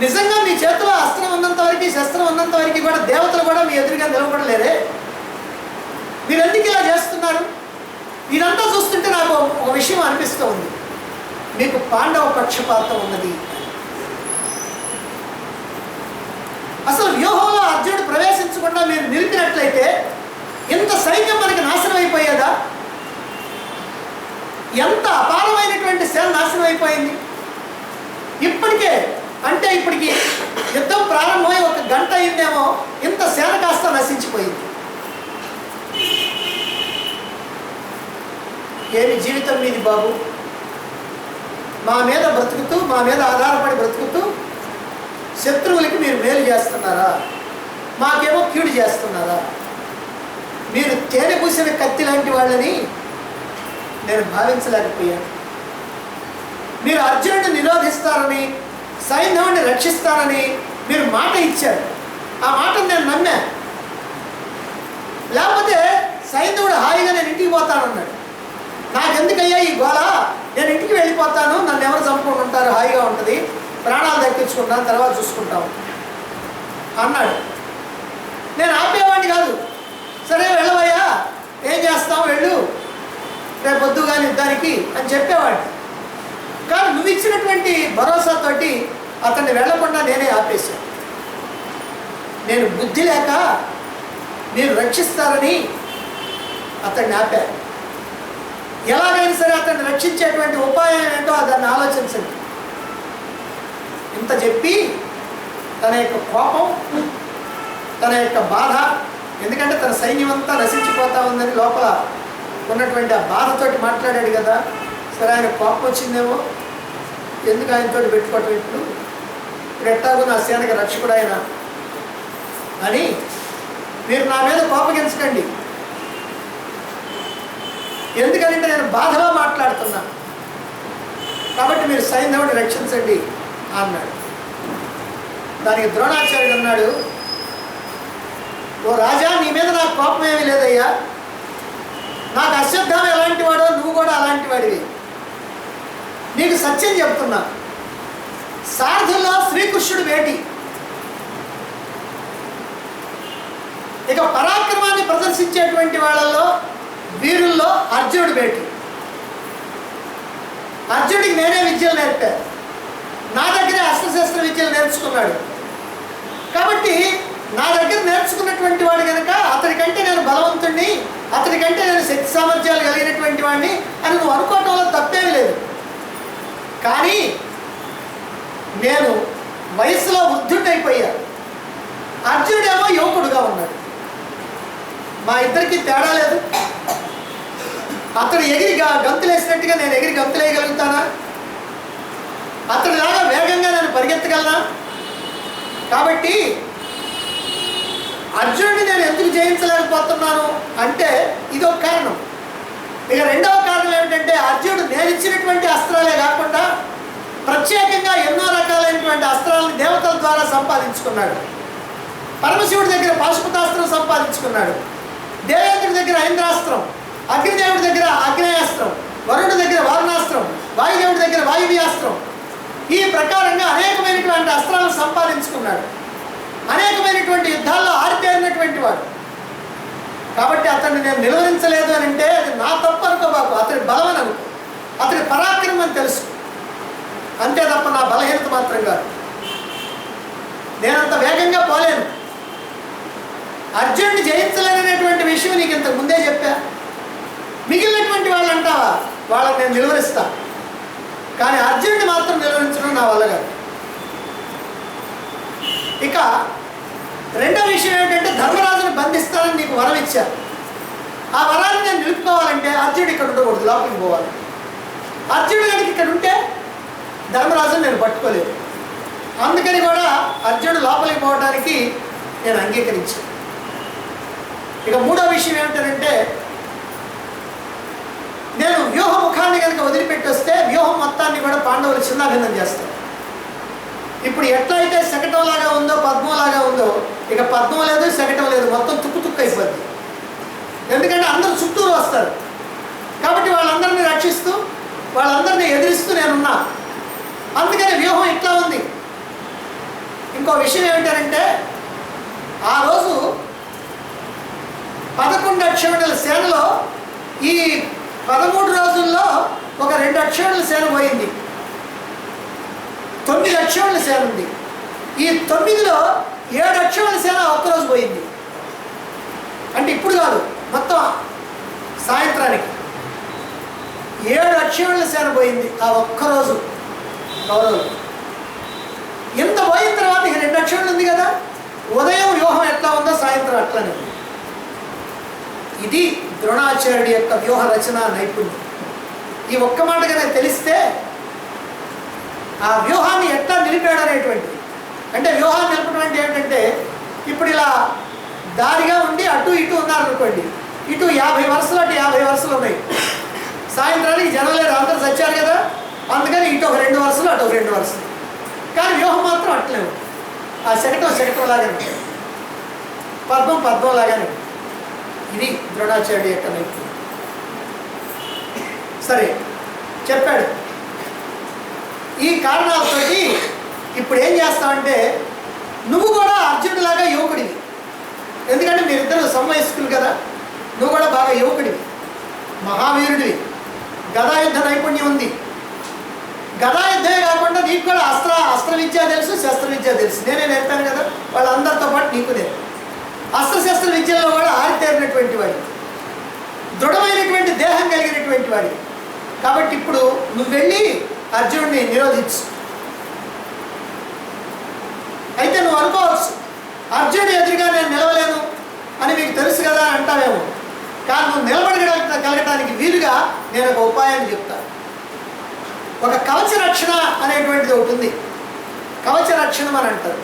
నిజంగా మీ చేతిలో అస్త్రం ఉన్నంత వరకు, శస్త్రం ఉన్నంత వరకు కూడా దేవతలు కూడా మీ ఎదురుగా నిలబడలేరే. మీరు ఎందుకు ఇలా చేస్తున్నారు? ఇదంతా చూస్తుంటే నాకు ఒక విషయం అనిపిస్తూ ఉంది. మీకు పాండవ పక్షపాతం ఉన్నది. అసలు వ్యూహంలో అర్జునుడు ప్రవేశించకుండా మీరు నిలిపినట్లయితే ఇంత సైన్యం మనకి నాశనం అయిపోయేదా? ఎంత అపారమైనటువంటి సేన నాశనం అయిపోయింది. ఇప్పటికే అంటే ఇప్పటికి యుద్ధం ప్రారంభమై 1 గంట అయిందేమో, ఇంత సేన కాస్త నశించిపోయింది. ఏమి జీవితం మీది బాబు? మా మీద బ్రతుకుతూ, మా మీద ఆధారపడి బ్రతుకుతూ శత్రువులకి మీరు మేలు చేస్తున్నారా? మాకేమో కీడు చేస్తున్నారా? మీరు తేనె పూసిన కత్తి లాంటి వాళ్ళని నేను భావించలేకపోయాను. మీరు అర్జునుడిని నిరోధిస్తారని, సైన్యాన్ని రక్షిస్తారని మీరు మాట ఇచ్చారు. ఆ మాటను నేను నమ్మా. లేకపోతే సైన్యుడు హాయిగా నేను ఇంటికి పోతానన్నాడు. నాకెందుకయ్యా ఈ గోళ, నేను ఇంటికి వెళ్ళిపోతాను, నన్ను ఎవరు చంపుకుంటూ ఉంటారు, హాయిగా ఉంటుంది ఉంది, ప్రాణాలు దక్కించుకుంటాను, తర్వాత చూసుకుంటాం అన్నాడు. నేను ఆపేవాడిని కాదు. సరే వెళ్ళవయ్యా, ఏం చేస్తావు, వెళ్ళు, రేపు పొద్దు కానీ యుద్ధానికి అని చెప్పేవాడిని. కానీ నువ్వు ఇచ్చినటువంటి భరోసాతోటి అతన్ని వెళ్లకుండా నేనే ఆపేశాను. నేను బుద్ధి లేక మీరు రక్షిస్తారని అతన్ని ఆపాను. ఎలాగైనా సరే అతన్ని రక్షించేటువంటి ఉపాయం ఏంటో దాన్ని ఆలోచించండి. ఇంత చెప్పి తన యొక్క కోపం, తన యొక్క బాధ, ఎందుకంటే తన సైన్యం అంతా నశించిపోతా ఉందని లోపల ఉన్నటువంటి ఆ బాధతోటి మాట్లాడాడు కదా. సరే ఆయన కోపం వచ్చిందేమో, ఎందుకు ఆయనతో పెట్టుకోవటం, ఇప్పుడు ఎట్టాగో నా సేనకి రక్షకుడు ఆయన అని మీరు నా మీద కోపగించకండి, ఎందుకంటే నేను బాధలో మాట్లాడుతున్నా, కాబట్టి మీరు సైన్యాన్ని రక్షించండి అన్నాడు. దానికి ద్రోణాచార్యుడు అన్నాడు, ఓ రాజా, నీ మీద నాకు కోపం ఏమీ లేదయ్యా. నాకు అశ్వత్థామ ఎలాంటి వాడో నువ్వు కూడా అలాంటి వాడివి. నీకు సత్యం చెప్తున్నా, సారథుల్లో శ్రీకృష్ణుడు వేటి, ఇక పరాక్రమాన్ని ప్రదర్శించేటువంటి వాళ్ళల్లో వీరుల్లో అర్జునుడు వేటి. అర్జునుడికి నేనే విద్యలు నేర్పాను, నా దగ్గరే అస్త్రశస్త్ర విద్యలు నేర్చుకున్నాడు. కాబట్టి నా దగ్గర నేర్చుకున్నటువంటి వాడు కనుక అతనికంటే నేను బలవంతుణ్ణి, అతనికంటే నేను శక్తి సామర్థ్యాలు కలిగినటువంటి వాడిని అని నువ్వు అనుకోవటంలో తప్పేమీ లేదు. కానీ నేను వయసులో వృద్ధుడైపోయా, అర్జునుడేమో యువకుడుగా ఉన్నాడు. మా ఇద్దరికి తేడా లేదు. అతడు ఎగిరి గంతులేసినట్టుగా నేను ఎగిరి గంతులేయగలుగుతానా? అతడిలాగా వేగంగా నేను పరిగెత్తగలనా? కాబట్టి అర్జునుడిని నేను ఎందుకు జయించలేకపోతున్నాను అంటే ఇదొక కారణం. ఇక రెండవ కారణం ఏమిటంటే అర్జునుడు నేను ఇచ్చినటువంటి అస్త్రాలే కాకుండా ప్రత్యేకంగా ఎన్నో రకాలైనటువంటి అస్త్రాలను దేవతల ద్వారా సంపాదించుకున్నాడు. పరమశివుడి దగ్గర పాశుపతాస్త్రం సంపాదించుకున్నాడు, దేవేంద్రుడి దగ్గర ఐంద్రాస్త్రం, అగ్నిదేవుడి దగ్గర అగ్నేయాస్త్రం, వరుణుడి దగ్గర వారుణాస్త్రం, వాయుదేవుడి దగ్గర వాయువ్యాస్త్రం. ఈ ప్రకారంగా అనేకమైనటువంటి అస్త్రాలను సంపాదించుకున్నాడు. అనేకమైనటువంటి యుద్ధాల్లో ఆరితేరినటువంటి వాడు. కాబట్టి అతన్ని నేను నిలువరించలేదు అని అంటే అది నా తప్పు అనుకోబాకు, అతని బలం అని అనుకో, అతని పరాక్రమం అని తెలుసు, అంతే తప్ప నా బలహీనత మాత్రం కాదు. నేనంత వేగంగా పోలేను. అర్జునుడిని జయించలేనటువంటి విషయం నీకు ఇంతకు ముందే చెప్పా. మిగిలినటువంటి వాళ్ళు అంటావా, వాళ్ళని నేను నిలువరిస్తా, కానీ అర్జునుడిని మాత్రం నిలువరించడం నా వల్ల కాదు. ఇక రెండో విషయం ఏంటంటే ధర్మరాజును బంధిస్తానని నీకు వరం ఇచ్చాను. ఆ వరాన్ని నేను నిలుపుకోవాలంటే అర్జునుడు ఇక్కడ ఉండకూడదు, లోపలికి పోవాలి. అర్జునుడు కనుక ఇక్కడ ఉంటే ధర్మరాజును నేను పట్టుకోలేదు. అందుకని కూడా అర్జునుడు లోపలికి పోవడానికి నేను అంగీకరించాను. ఇక మూడో విషయం ఏమిటంటే నేను వ్యూహ ముఖాన్ని కనుక వదిలిపెట్టి వస్తే వ్యూహం మొత్తాన్ని కూడా పాండవులు చిన్నాభిన్నం చేస్తారు. ఇప్పుడు ఎట్లయితే శకటంలాగా ఉందో పద్మంలాగా ఉందో ఇక పద్మం లేదు, శకటం లేదు, మొత్తం తుక్కు తుక్కు అయిపోద్ది. ఎందుకంటే అందరూ చుట్టూరు వస్తారు. కాబట్టి వాళ్ళందరినీ రక్షిస్తూ వాళ్ళందరినీ ఎదిరిస్తూ నేనున్నా. అందుకని వ్యూహం ఇట్లా ఉంది. ఇంకో విషయం ఏమిటంటే ఆ రోజు 11 అక్షౌహిణుల సేనలో ఈ 13 రోజుల్లో ఒక 2 అక్షౌహిణుల సేన పోయింది. 9 అక్షౌహిణుల సేన ఉంది. ఈ 9లో 7 అక్షౌహిణుల సేన ఒక్కరోజు పోయింది. అంటే ఇప్పుడు కాదు, మొత్తం సాయంత్రానికి 7 అక్షౌహిణుల సేన పోయింది ఆ ఒక్కరోజు కౌరవులు. ఇంత పోయిన తర్వాత ఇక 2 అక్షౌహిణులు ఉంది కదా, ఉదయం వ్యూహం ఎట్లా ఉందో సాయంత్రం అట్లనే. ఇది ద్రోణాచార్యుడి యొక్క వ్యూహ రచన నైపుణ్యం. ఈ ఒక్క మాటగా నాకు తెలిస్తే ఆ వ్యూహాన్ని ఎట్లా నిలిపాడు అనేటువంటిది. అంటే వ్యూహాన్ని నిలపడం అంటే ఏంటంటే ఇప్పుడు ఇలా దారిగా ఉండి అటు ఇటు ఉన్నారనుకోండి, ఇటు 50 వరుసలు అటు 50 వరుసలు ఉన్నాయి. సాయంత్రానికి జనం లేదు, అందరూ చచ్చారు కదా, అందుకని ఇటు ఒక 2 వరుసలు అటు ఒక 2 వరుసలు. కానీ వ్యూహం మాత్రం అట్లే ఉంది. ఆ శకటం లాగానే, పద్మం లాగానే. ఇది ద్రోణాచార్యుడి యొక్క నైపుణ్యం. సరే చెప్పాడు. ఈ కారణాలతోటి ఇప్పుడు ఏం చేస్తావంటే నువ్వు కూడా అర్జునుడిలాగా యువకుడివి. ఎందుకంటే మీరిద్దరు సమవయస్కులు కదా, నువ్వు కూడా బాగా యువకుడివి, మహావీరుడివి, గదాయుద్ధ నైపుణ్యం ఉంది. గదాయుద్ధమే కాకుండా నీకు కూడా అస్త్ర విద్య తెలుసు, శస్త్ర విద్య తెలుసు. నేనే నేర్పాను కదా వాళ్ళందరితో పాటు నీకు నేను. అస్త్రశస్త్ర విద్యలో కూడా ఆరితేరినటువంటి వాడి, దృఢమైనటువంటి దేహం కలిగినటువంటి వాడి. కాబట్టి ఇప్పుడు నువ్వు వెళ్ళి అర్జునుడిని నిరోధించు. అయితే నువ్వు అనుకోవచ్చు అర్జునుడు ఎదురుగా నేను నిలవలేను అని మీకు తెలుసు కదా అంటావేమో. కానీ నువ్వు నిలబడగలగటానికి వీలుగా నేను ఒక ఉపాయాన్ని చెప్తాను. ఒక కవచ రక్షణ అనేటువంటిది ఒకటి ఉంది. కవచ రక్షణం అని అంటారు,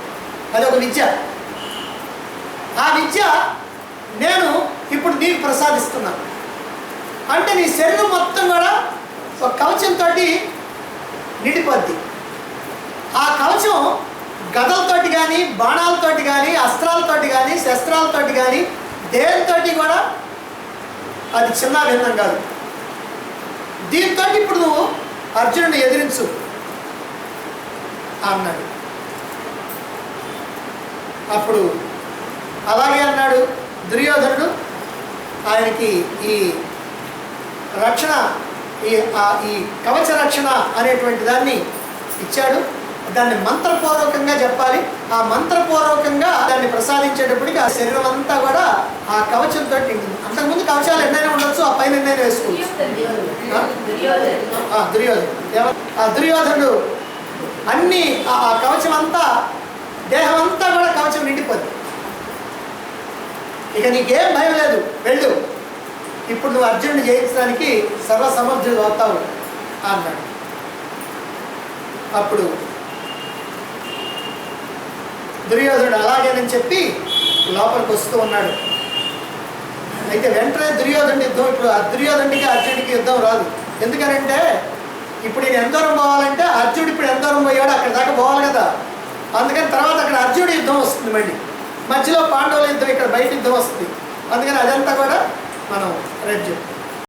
అది ఒక విద్య. ఆ విద్య నేను ఇప్పుడు నీకు ప్రసాదిస్తున్నాను. అంటే నీ శరీరం మొత్తం కూడా ఒక కవచంతో నిండిపోద్ది. ఆ కవచం గదలతోటి కానీ, బాణాలతోటి కానీ, అస్త్రాలతోటి కానీ, శస్త్రాలతోటి కానీ, దేనితోటి కూడా అది చిన్న భిన్నం కాదు. దీంతో ఇప్పుడు నువ్వు అర్జునుడిని ఎదిరించు అన్నాడు. అప్పుడు అలాగే అన్నాడు దుర్యోధనుడు. ఆయనకి ఈ రక్షణ, ఈ కవచ రక్షణ అనేటువంటి దాన్ని ఇచ్చాడు. దాన్ని మంత్రపూర్వకంగా చెప్పాలి. ఆ మంత్రపూర్వకంగా దాన్ని ప్రసాదించేటప్పటికి ఆ శరీరం అంతా కూడా ఆ కవచంతో నిండింది. అంతకుముందు కవచాలు ఎన్నైనా ఉండొచ్చు, ఆ పైన ఎన్నైనా వేసుకోవచ్చు. దుర్యోధనుడు అన్ని ఆ కవచం అంతా, దేహం అంతా కూడా కవచం నిండిపోద్ది. ఇక నీకేం భయం లేదు, వెళ్ళు. ఇప్పుడు నువ్వు అర్జునుడిని జయించడానికి సర్వసమర్థుడు అవుతావు అన్నాడు. అప్పుడు దుర్యోధనుడు అలాగేనని చెప్పి లోపలికి వస్తూ ఉన్నాడు. అయితే వెంటనే దుర్యోధనుడి యుద్ధం, ఇప్పుడు దుర్యోధనుడికి అర్జునుడికి యుద్ధం రాదు. ఎందుకనంటే ఇప్పుడు నేను ఎంత దూరం పోవాలంటే అర్జునుడు ఇప్పుడు ఎంత దూరం పోయాడు అక్కడ దాకా పోవాలి కదా. అందుకని తర్వాత అక్కడ అర్జునుడి యుద్ధం వస్తుంది, మళ్ళీ మధ్యలో పాండవుల యుద్ధం, ఇక్కడ బయట యుద్ధం వస్తుంది. అందుకని అదంతా కూడా మనం రెడ్